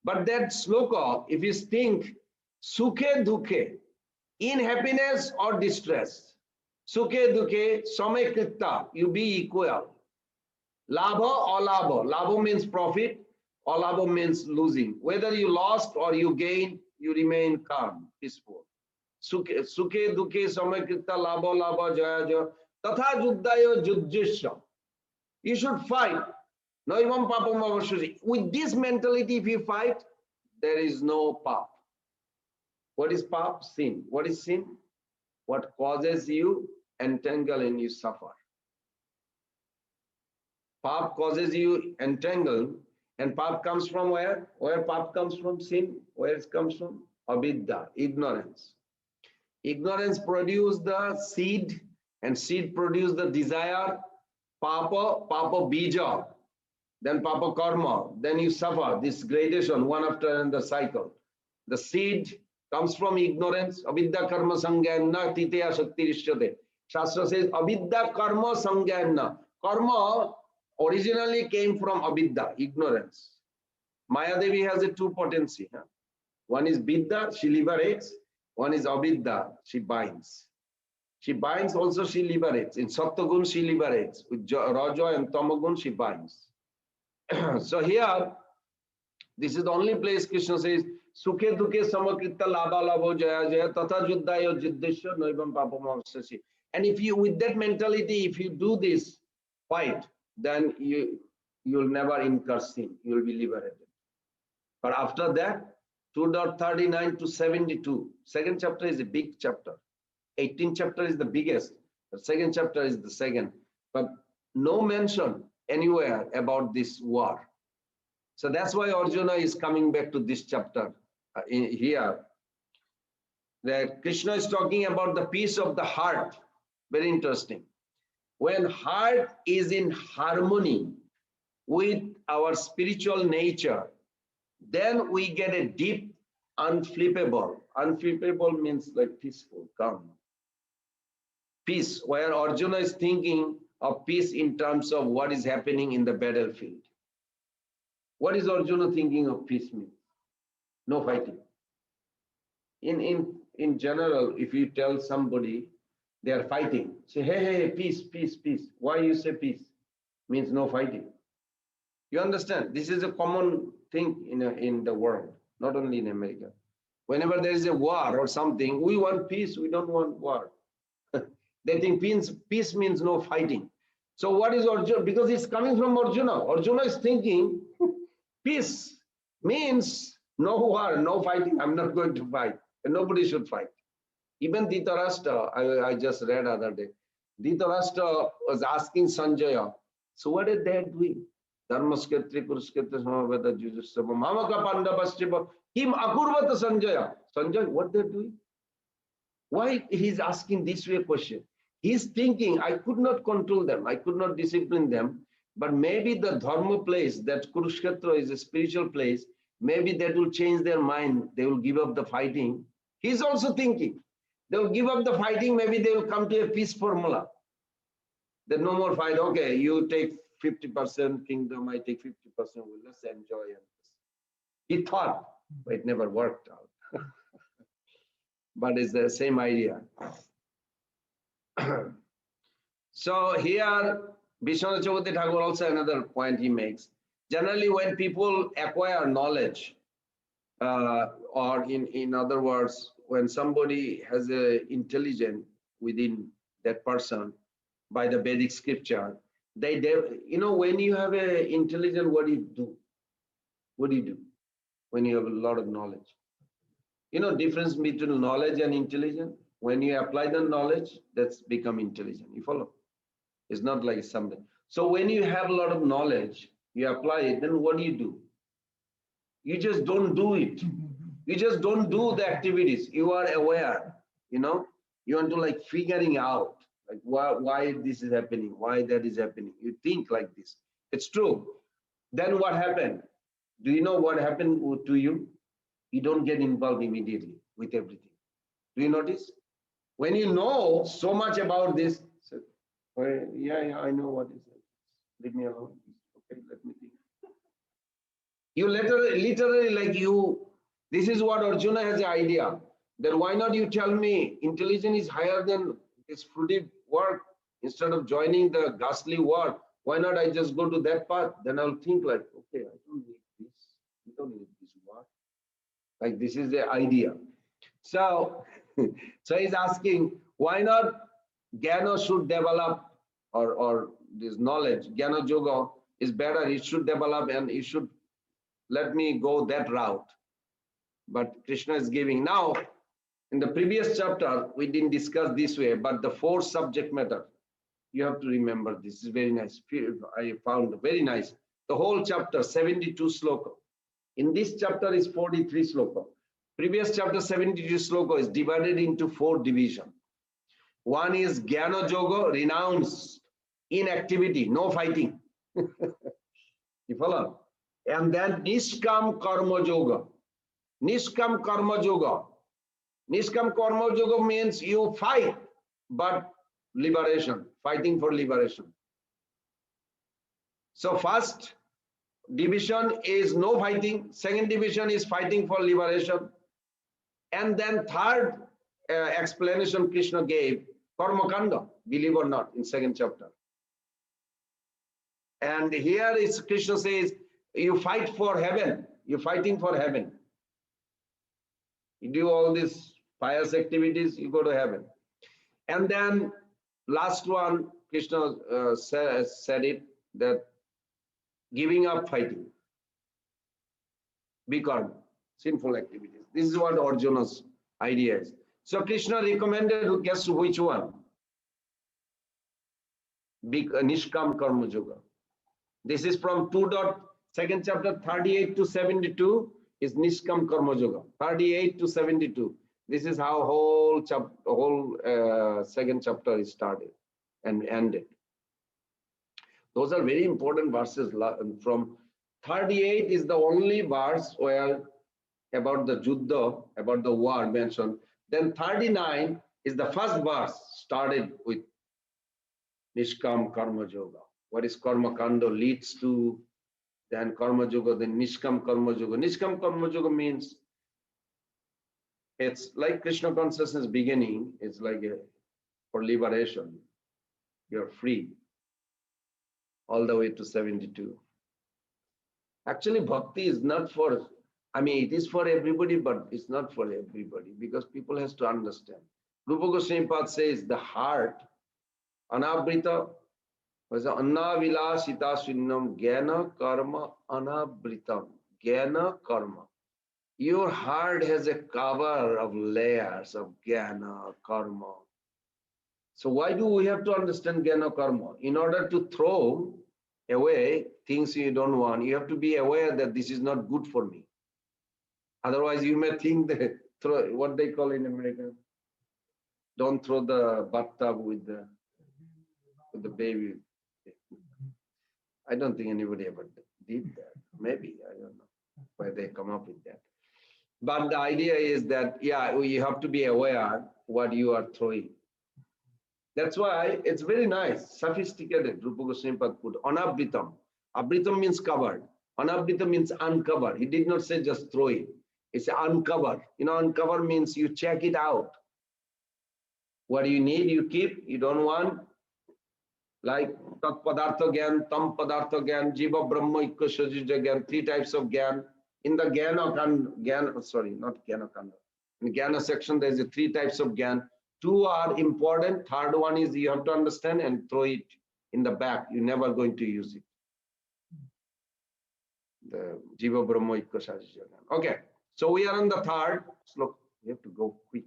But that sloka, if you think sukhe dukhe, in happiness or distress, sukhe dukhe samakrita, you be equal. Labha alabha, labha means profit, alabha means losing. Whether you lost or you gain, you remain calm, peaceful. Sukhe dukhe samakrita labha labha jaya jaya tatha juddaya jujjasya. You should fight. Naivam papam avashyasi. With this mentality, if you fight, there is no pap. What is pap? Sin. What is sin? What causes you entangle and you suffer. Pap causes you entangle, and pap comes from where? Where pap comes from? Sin. Where it comes from? Avidya, ignorance. Ignorance produces the seed, and seed produces the desire. Papa bija. then papa karma, then you suffer this gradation one after another cycle. The seed comes from ignorance. Avidya karma sangyana titya shaktirishyate. Shastra says avidya karma sangyana. Karma originally came from avidya, ignorance. Maya Devi has a two potency. Huh? One is vidya, she liberates. One is avidya, she binds. She binds also, she liberates. In Sattvagun, she liberates. With Raja and Tamagun, she binds. So here, this is the only place Krishna says, Sukhe dukhe samakrita labha labho jaya jaya tata juddhayo jiddesha noivam papamavasasi. And if you, with that mentality, if you do this fight, then you'll never incur sin. You'll be liberated. But after that, 2.39 to 72, second chapter is a big chapter. 18th chapter is the biggest. The second chapter is the second. But no mention anywhere about this war. So that's why Arjuna is coming back to this chapter here. That Krishna is talking about the peace of the heart. Very interesting. When heart is in harmony with our spiritual nature, then we get a deep, unflippable. Unflippable means like peaceful, calm. Peace, where Arjuna is thinking of peace in terms of what is happening in the battlefield. What is Arjuna thinking of peace means? No fighting. In general, if you tell somebody they are fighting, say, hey, peace, peace, peace. Why you say peace? Means no fighting. You understand? This is a common thing in the world, not only in America. Whenever there is a war or something, we want peace, we don't want war. They think peace means no fighting. So what is Arjuna? Because it's coming from Arjuna. Arjuna is thinking peace means no war, no fighting. I'm not going to fight. And nobody should fight. Even Dhritarashtra, I just read other day. Dhritarashtra was asking Sanjaya, so what are they doing? Dharmasketri, Kurusketri, Samaveda, Jujusava, Mamaka Pandavastiva, Kim Akurvata Sanjaya. Sanjaya, what they're doing? Why he's asking this way question? He's thinking, I could not control them, I could not discipline them, but maybe the dharma place, that Kurukshetra is a spiritual place, maybe that will change their mind, they will give up the fighting. He's also thinking, they will give up the fighting, maybe they will come to a peace formula. That no more fight, okay, you take 50% kingdom, I take 50%, we'll just enjoy it. He thought, but it never worked out. But it's the same idea. So here, Vishwanath Chakravarti Thakur also another point he makes. Generally, when people acquire knowledge, or in other words, when somebody has a intelligence within that person by the Vedic scripture, they when you have a intelligence, what do you do? What do you do when you have a lot of knowledge? You know, difference between knowledge and intelligence. When you apply the knowledge, that's become intelligent. You follow? It's not like something. So when you have a lot of knowledge, you apply it, then what do? You just don't do it. You just don't do the activities. You are aware, you know, you want to like figuring out like why this is happening, why that is happening. You think like this. It's true. Then what happened? Do you know what happened to you? You don't get involved immediately with everything. Do you notice? When you know so much about this, so, well, yeah, I know what is it. Leave me alone. Okay, let me think. You literally like you, this is what Arjuna has the idea, that why not you tell me intelligence is higher than this fruity work, instead of joining the ghastly work, why not I just go to that path? Then I'll think like, okay, I don't need this, we don't need this work. Like this is the idea. So, so he's asking, why not Jnana should develop, or this knowledge, Jnana Yoga is better, it should develop and it should let me go that route. But Krishna is giving. Now, in the previous chapter, we didn't discuss this way, but the fourth subject matter, you have to remember this is very nice. I found very nice. The whole chapter, 72 sloka. In this chapter is 43 sloka. Previous chapter 72 sloka is divided into 4 divisions. One is Jnana Yoga, renounced inactivity, no fighting. You follow? And then Nishkam Karma Yoga. Nishkam Karma Yoga. Nishkam Karma Yoga means you fight, but liberation, fighting for liberation. So first division is no fighting, second division is fighting for liberation, and then third explanation Krishna gave, Karma Kanda, believe or not, in second chapter. And here is Krishna says, you fight for heaven, you're fighting for heaven. You do all these pious activities, you go to heaven. And then last one, Krishna said it, that giving up fighting, bikarma, sinful activities. This is what Arjuna's idea is. So Krishna recommended, guess which one? Nishkam Karma Yoga. This is from 2.2 chapter 38 to 72 is Nishkam Karma Yoga. 38 to 72. This is how whole second chapter is started and ended. Those are very important verses. From 38 is the only verse where about the Juddha, about the war mentioned. Then 39 is the first verse started with Nishkam Karma Yoga. What is Karma Kanda leads to, then Karma Yoga, then Nishkam Karma Yoga. Nishkam Karma Yoga means it's like Krishna consciousness beginning, it's like for liberation. You're free. All the way to 72. Actually, bhakti is not for, I mean, it is for everybody, but it's not for everybody because people has to understand. Rupa Goswami Pad says the heart, anabrita, was anna vilasita sunnam jnana karma anabritam. Jnana karma. Your heart has a cover of layers of jnana, karma. So why do we have to understand jnana karma? In order to throw away things you don't want, you have to be aware that this is not good for me. Otherwise, you may think that throw what they call in America, don't throw the bathtub with the baby. I don't think anybody ever did that. Maybe, I don't know where they come up with that. But the idea is that, yeah, you have to be aware what you are throwing. That's why it's very nice, sophisticated. Rupa Goswami Pad put anabritam. Abritam means covered. Anabritam means uncover. He did not say just throw it. It's uncover. You know, uncover means you check it out. What you need, you keep. You don't want. Like tat padartha gyan, tam padartha gyan, jiva brahma ikka sajija gyan. 3 types of gyan. In the Jnana, sorry, not Jnana Kanda. In Jnana section, there is 3 types of gyan. 2 are important. Third one is you have to understand and throw it in the back. You're never going to use it. The Jiva Brahma Ikka Sajija. Okay, so we are on the third. Look, we have to go quick.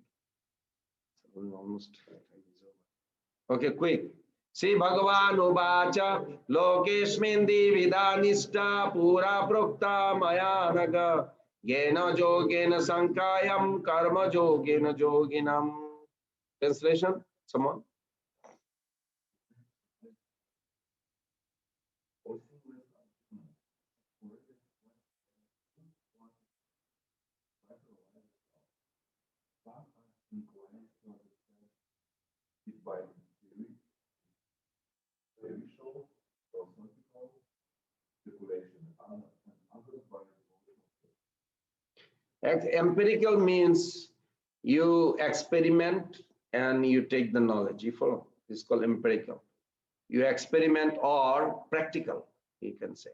So almost okay, quick. See Bhagavan Uvacha Lokesmin Dividanista Pura Prokta Mayanaga Jena Jogena Sankayam Karma Jogena Joginam. Translation, someone? Empirical means you experiment and you take the knowledge. You follow? It's called empirical. You experiment or practical, you can say.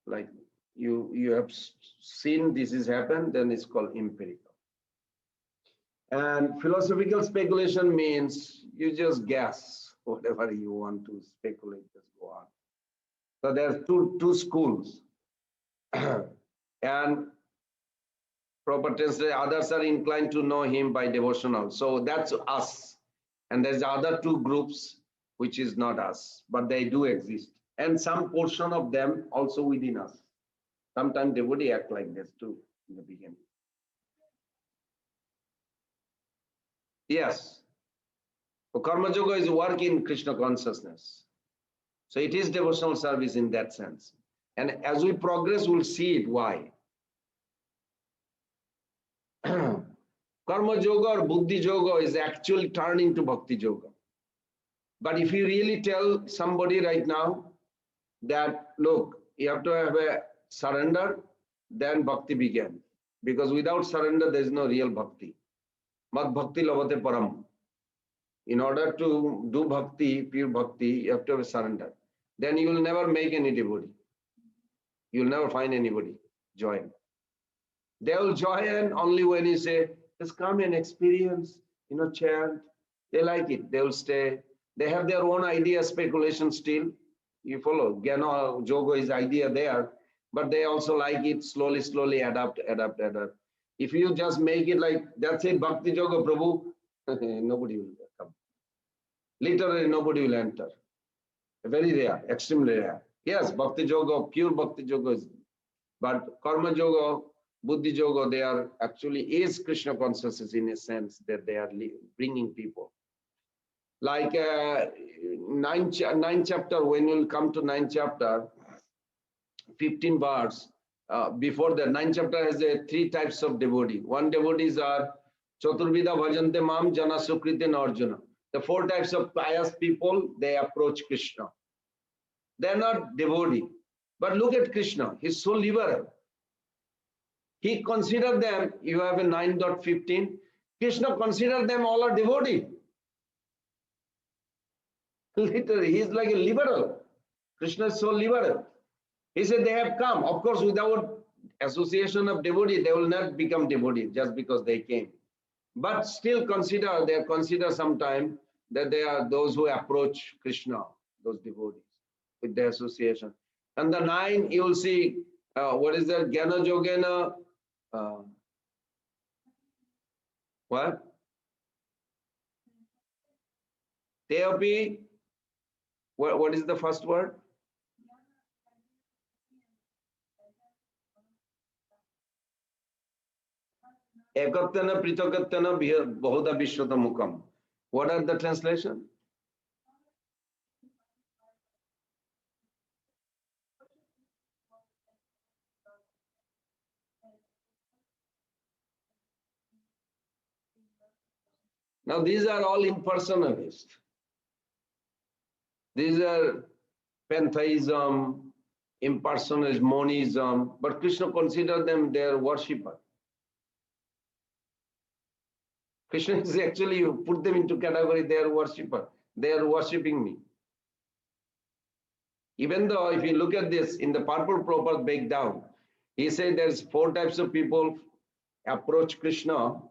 Like you have seen this is happened, then it's called empirical. And philosophical speculation means you just guess whatever you want to speculate, just go on. So there's two schools. And Prabhupada says others are inclined to know him by devotional. So that's us. And there's the other 2 groups, which is not us, but they do exist. And some portion of them also within us. Sometimes they would act like this too in the beginning. Yes. So Karma Yoga is work in Krishna consciousness. So it is devotional service in that sense. And as we progress, we'll see it why. Karma yoga or buddhi yoga is actually turning to bhakti yoga. But if you really tell somebody right now that, look, you have to have a surrender, then bhakti began. Because without surrender, there is no real bhakti. Mad bhakti lavate param. In order to do bhakti, pure bhakti, you have to have a surrender. Then you will never make any devotee. You will never find anybody join. They will join only when you say, just come and experience, chant. They like it. They will stay. They have their own idea, speculation still. You follow. Jnana, yoga is idea there, but they also like it, slowly adapt. If you just make it like, that's it, bhakti yoga, Prabhu, nobody will come. Literally, nobody will enter. Very rare, extremely rare. Yes, bhakti yoga, pure bhakti yoga is, but karma yoga, buddhi yoga, they are actually is Krishna consciousness in a sense that they are bringing people. Like ninth chapter, when you'll come to 9th chapter, 15 verse, before the 9th chapter has 3 types of devotee. One devotees are Chaturvida Bhajante Mam Jana Sukriti Arjuna. The 4 types of pious people, they approach Krishna. They are not devotee. But look at Krishna, he's so liberal. He considered them, you have a 9.15, Krishna considered them all a devotee. Literally, he is like a liberal. Krishna is so liberal. He said they have come. Of course, without association of devotee, they will not become devotee just because they came. But still they consider sometime that they are those who approach Krishna, those devotees, with their association. And the 9, you will see, what is that? Jnana Yogena. What? Teopi. What is the first word? Ekattana Prithakattana Bahuda Vishwata Mukam. What are the translation? Now these are all impersonalists. These are pantheism, impersonalism, monism, but Krishna considered them their worshipper. Krishna is actually, you put them into category, they are worshipper. They are worshipping me. Even though if you look at this in the purport Prabhupada breakdown, he said there's 4 types of people approach Krishna,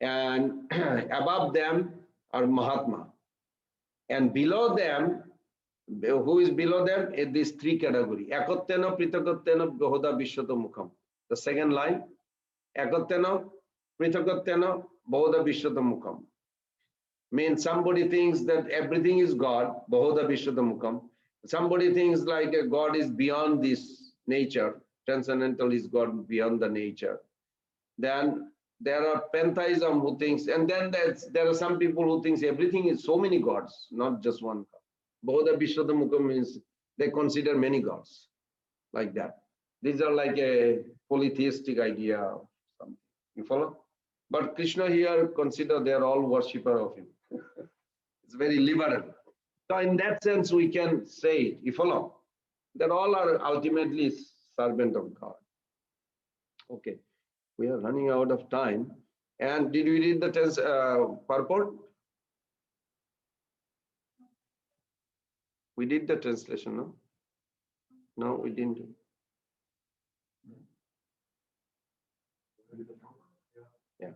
and above them are Mahatma. And below them, who is below them? In these 3 categories. Ekattena Prithakattena Bahuda Vishwata Mukham. The second line. Ekattena Prithakattena Bahuda Vishwata Mukham. Means somebody thinks that everything is God, Bahuda Vishwata Mukham. Somebody thinks like God is beyond this nature. Transcendental is God beyond the nature. Then there are pantheism who thinks, and then there are some people who thinks everything is so many gods, not just one God. Bahuda Vishwata Mukham means they consider many gods, like that. These are like a polytheistic idea or something. You follow? But Krishna here consider they are all worshipper of him. It's very liberal. So in that sense, we can say it. You follow? That all are ultimately servant of God. Okay. We are running out of time. And did we read the purport? We did the translation, no? No, we didn't. Yeah.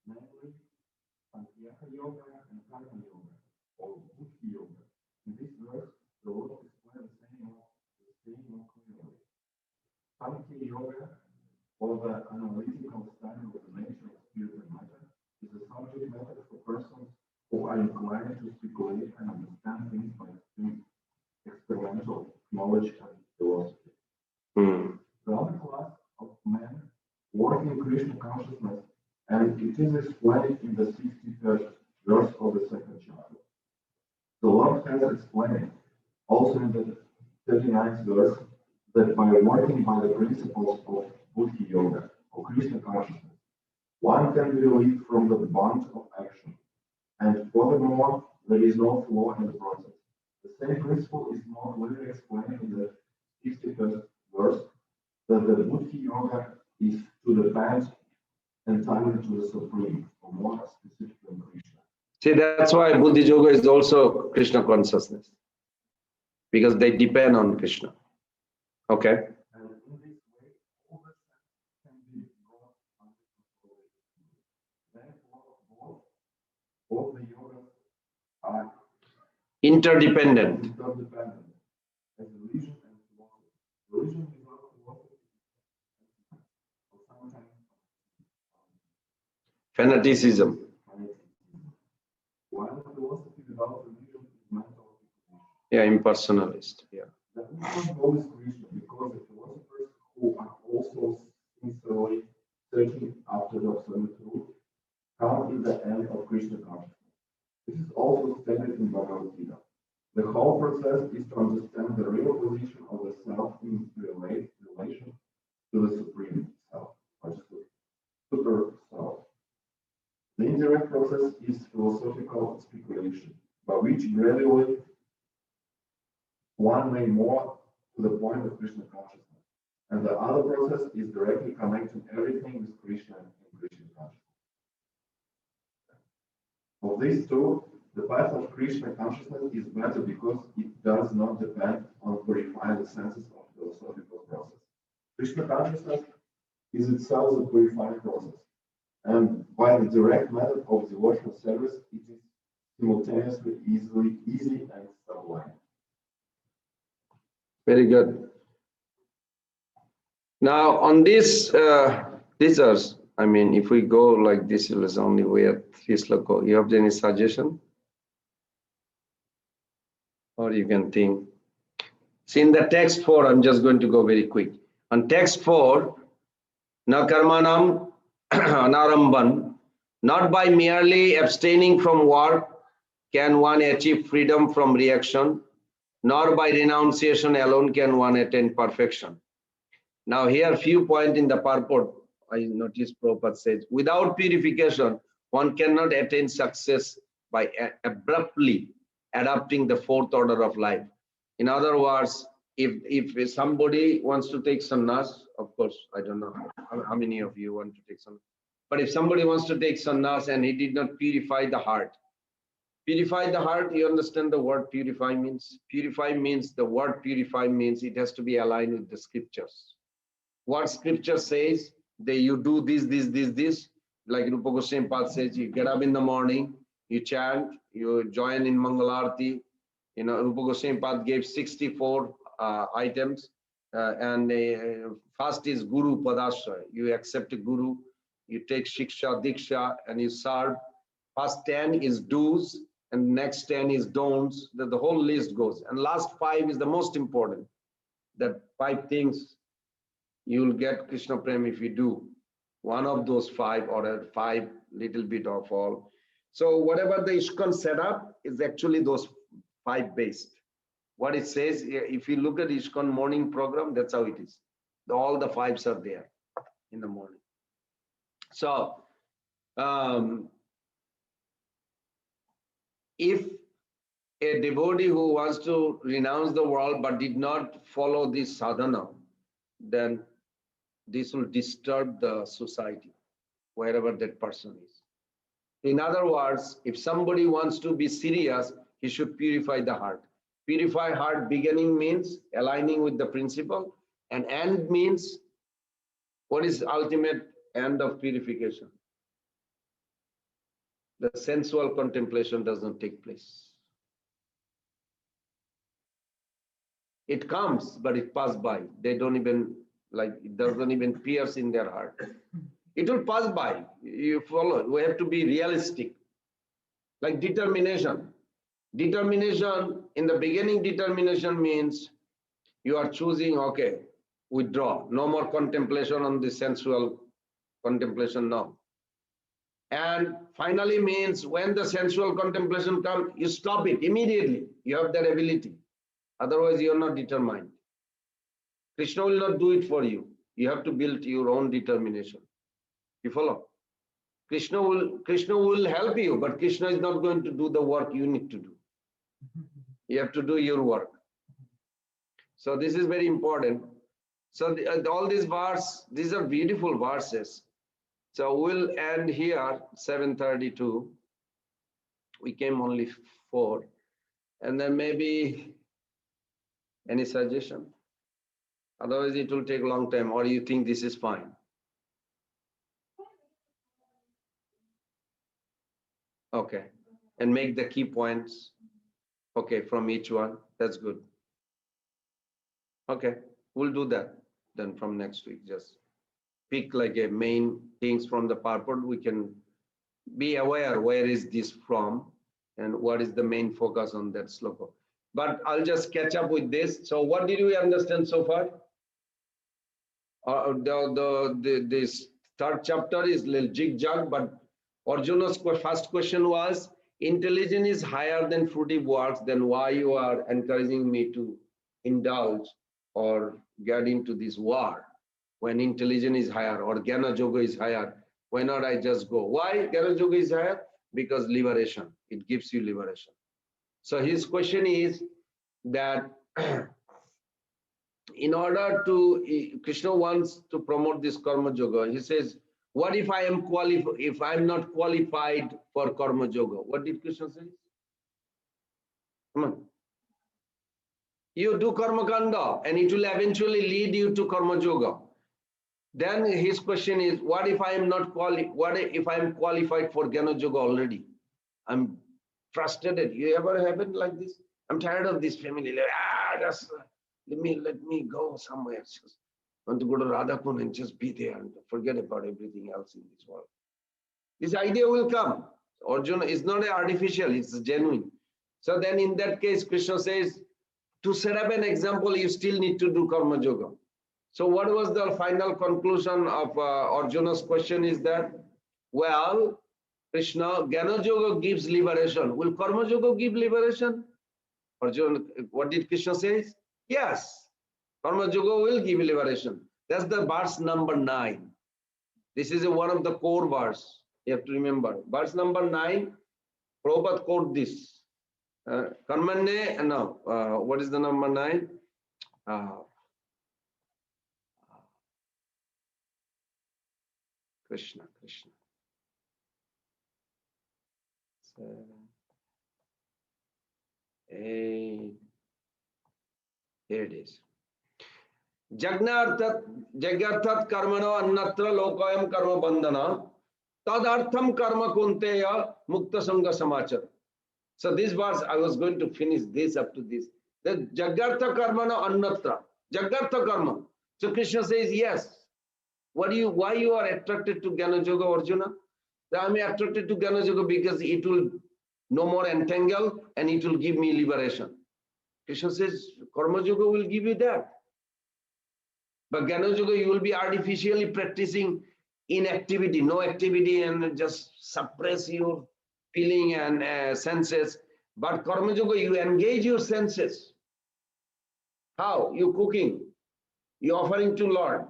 Namely, Sankhya Yoga and Karma Yoga, or Bhakti Yoga. In this verse, the Lord explains the saying more clearly. Sankhya Yoga, or the analytical study of the nature of spirit and matter, is a subject matter for persons who are inclined to speculate and understand things by experimental knowledge and philosophy. The other class of men working in Krishna consciousness, and it is explained in the 61st verse of the second chapter. The Lord has explained, also in the 39th verse, that by working by the principles of Buddhi Yoga, or Krishna consciousness, one can be relieved from the bond of action. And furthermore, there is no flaw in the process. The same principle is more clearly explained in the 61st verse, that the Buddhi Yoga is to depend entirely to the Supreme, or more specifically Krishna. See, that's why Buddhi Yoga is also Krishna consciousness, because they depend on Krishna. Okay. And in this way, all the senses can be brought under control. Therefore, both the yogas are Interdependent. interdependent, as religion and philosophy. Religion without philosophy or sometimes Fanaticism. while philosophy without religion is mental speculation. Yeah, impersonalist. Yeah. The ultimate goal is Krishna, because the philosophers who are also sincerely searching after the absolute truth come in the end of Krishna consciousness. This is also stated in Bhagavad Gita. The whole process is to understand the real position of the self in relation to the supreme self, or super self. The indirect process is philosophical speculation, by which gradually one may more to the point of Krishna consciousness. And the other process is directly connecting everything with Krishna and Krishna consciousness. Of these two, the path of Krishna consciousness is better because it does not depend on purifying the senses of philosophical process. Krishna consciousness is itself the purifying process, and by the direct method of devotional service, it is simultaneously easy and sublime. Very good. Now on this, these are, I mean, if we go like this, it is only where 3 sloka. You have any suggestion? Or you can think. See, in the text 4, I'm just going to go very quick. On text 4, na karmanam naramban, not by merely abstaining from work can one achieve freedom from reaction, nor by renunciation alone can one attain perfection. Now here few points in the purport, I noticed Prabhupada says, without purification, one cannot attain success by abruptly adopting the 4th order of life. In other words, if somebody wants to take sannyas, of course, I don't know how many of you want to take sannyas, but if somebody wants to take sannyas and he did not purify the heart, you understand the word purify means? Purify means, the word purify means it has to be aligned with the scriptures. What scripture says, that you do this, like Rupa Goswami Pad says, you get up in the morning, you chant, you join in Mangalarti. You know, Rupa Goswami Pad gave 64 items, and first is Guru Padasya. You accept a Guru, you take Shiksha, Diksha, and you serve. First 10 is do's, and next 10 is don'ts. The whole list goes. And last 5 is the most important. That 5 things you will get Krishna Prem if you do one of those 5 or 5 little bit of all. So whatever the ISKCON set up is actually those 5 based. What it says, if you look at ISKCON morning program, that's how it is. All the 5s are there in the morning. So if a devotee who wants to renounce the world but did not follow this sadhana, then this will disturb the society, wherever that person is. In other words, if somebody wants to be serious, he should purify the heart. Purify heart, beginning means aligning with the principle, and end means, what is ultimate end of purification? The sensual contemplation doesn't take place. It comes, but it passes by. They don't even, like, it doesn't even pierce in their heart. It will pass by. You follow. We have to be realistic. Like determination. Determination, in the beginning, determination means you are choosing, okay, withdraw. No more contemplation on the sensual contemplation now. And finally means when the sensual contemplation comes, you stop it immediately. You have that ability. Otherwise, you are not determined. Krishna will not do it for you. You have to build your own determination. You follow? Krishna will help you, but Krishna is not going to do the work you need to do. You have to do your work. So this is very important. So all these verses, these are beautiful verses. So we'll end here 7:32. We came only 4, and then maybe any suggestion. Otherwise, it will take a long time. Or you think this is fine? Okay, and make the key points. Okay, from each one. That's good. Okay, we'll do that then from next week. Just pick like a main things from the purport. We can be aware where is this from and what is the main focus on that sloka. But I'll just catch up with this. So what did we understand so far? This third chapter is a little jig-jag, but Arjuna's first question was, intelligence is higher than fruitive works, then why you are encouraging me to indulge or get into this war? When intelligence is higher or Jnana Yoga is higher, why not I just go? Why Jnana Yoga is higher? Because liberation, it gives you liberation. So his question is that in order to, Krishna wants to promote this Karma Yoga. He says, what if I am qualified, if I'm not qualified for Karma Yoga? What did Krishna say? Come on. You do Karma Kanda and it will eventually lead you to Karma Yoga. Then his question is, what if I am not qualified? What if I am qualified for Jnana Yoga already? I'm frustrated. You ever happened like this? I'm tired of this family. Like, just let me go somewhere. Just want to go to Radhakund and just be there and forget about everything else in this world. This idea will come. Arjuna is not artificial, it's genuine. So then in that case, Krishna says, to set up an example, you still need to do Karma Yoga. So what was the final conclusion of Arjuna's question is that, well, Krishna, Jnana Yoga gives liberation. Will Karma Yoga give liberation? Arjuna, what did Krishna say? Yes, Karma Yoga will give liberation. That's the verse number 9. This is one of the core verse. You have to remember. Verse number 9, Prabhupada quote this. Karmane, no, what is the number 9? Krishna. 7, 8. Here it is. Jagnarthat karmano annatra lokayam karma bandhana tadartham karma kunteya mukta sangha samachar. So this verse, I was going to finish this up to this. The Jagartha karmano annatra. Jagartha karma. So Krishna says, yes. Why you are attracted to Jnana Yoga, Arjuna? I am attracted to Jnana Yoga because it will no more entangle and it will give me liberation. Krishna says, Karma Yoga will give you that. But Jnana Yoga, you will be artificially practicing inactivity, no activity, and just suppress your feeling and senses. But Karma Yoga, you engage your senses. How? You cooking, you offering to Lord.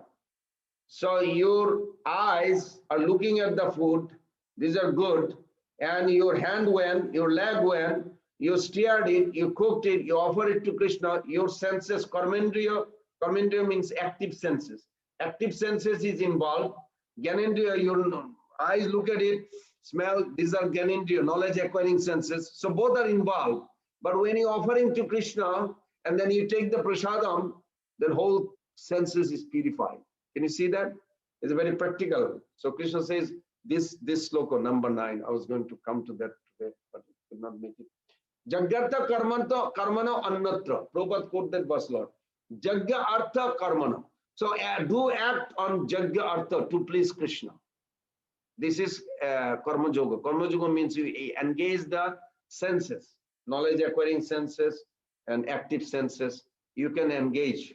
So your eyes are looking at the food, these are good, and your hand went, your leg went, you stirred it, you cooked it, you offer it to Krishna, your senses, karmendriya means active senses. Active senses is involved. Gyanendriya, your eyes look at it, smell, these are Gyanendriya, knowledge acquiring senses. So both are involved. But when you offering to Krishna, and then you take the prasadam, the whole senses is purified. Can you see that? It's very practical. So Krishna says, this sloka, number 9, I was going to come to that today, but I could not make it. Jagartha karmana annatra. Prabhupada quote that verse, Lord. Jagya artha karmana. So do act on Jagya artha to please Krishna. This is Karma Yoga. Karma Yoga means you engage the senses, knowledge acquiring senses and active senses. You can engage.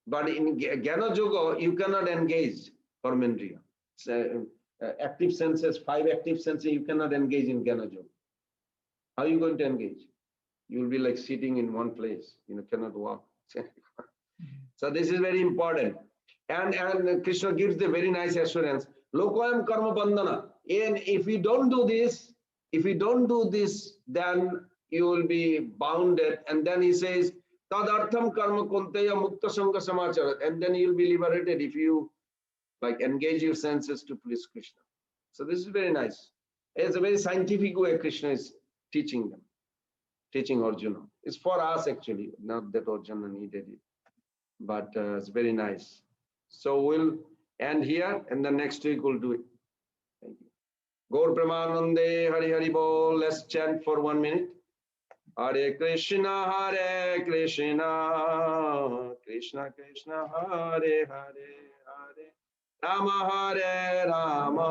But in Jnana Yoga, you cannot engage karmendriya. active senses, 5 active senses, you cannot engage in Jnana Yoga. How are you going to engage? You will be like sitting in one place, cannot walk. So this is very important. And Krishna gives the very nice assurance. Lokoyam karma bandhana. And if we don't do this, then you will be bounded. And then he says, Tadartham karma kunteya mukta sangha samacharat. And then you'll be liberated if you like engage your senses to please Krishna. So this is very nice. It's a very scientific way Krishna is teaching them, teaching Arjuna. It's for us actually, not that Arjuna needed it, but it's very nice. So we'll end here, and then next week we'll do it. Thank you. Gaur Pramanande Hari Hari Bol. Let's chant for 1 minute. Hare Krishna, Krishna Krishna, Hare Hare, Hare Rama, Hare Rama,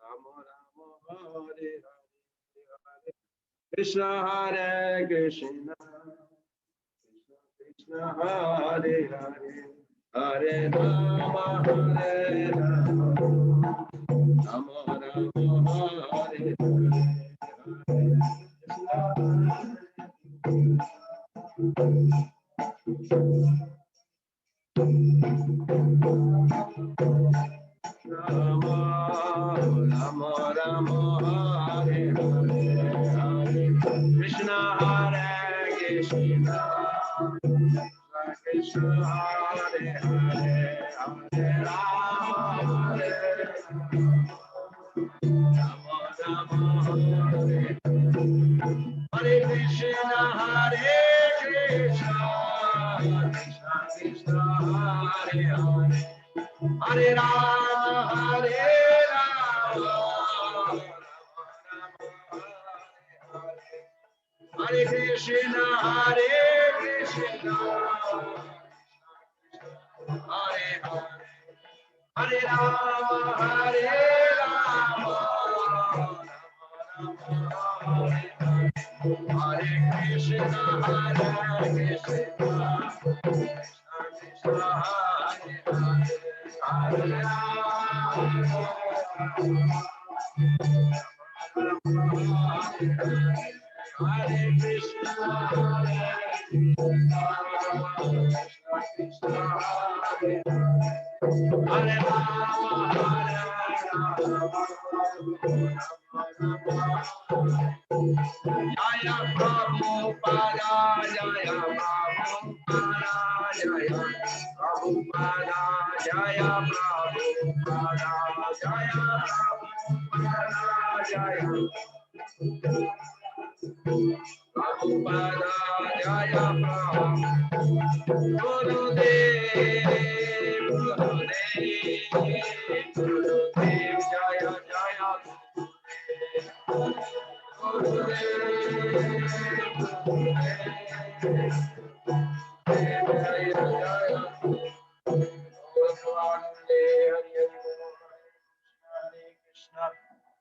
Rama Rama, Hare Hare, Krishna, Hare Krishna, Krishna Hare Hare, Hare Rama, Hare Rama, Rama Rama, Hare Hare. Rama Rama, Hare Hare, Hare Krishna, Hare Krishna, Krishna Hare Hare, Hare Rama, Hare Rama, Rama Hare Hare Krishna, Hare Krishna, Krishna Krishna, Hare Hare, Hare Rama, Hare Rama, Hare Krishna, Hare Krishna, Hare Hare, Hare Rama, Hare Rama, Hare Krishna, Hare Krishna, Krishna Hare Hare, Hare Rama, Hare Krishna, Hare Krishna, Hare Jaya Prabhupada, Jaya Prabhupada, Jaya Prabhupada, Jaya Prabhupada, Jaya Prabhupada, Jaya Prabhupada, Jaya Prabhupada, Gurudev, Gurudev, Gurudev, Jaya Jaya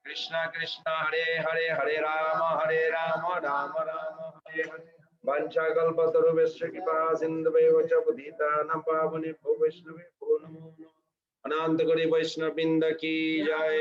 Krishna Krishna, Hare Hare, Hare Rama, Rama Rama, Hare Hare. Vanchakalpatarubhasya kripa sindhuveva cha padhitanam pavane bho Vaishnave bho namo namo. Ananta Kori Vaishnava Binda ki jai.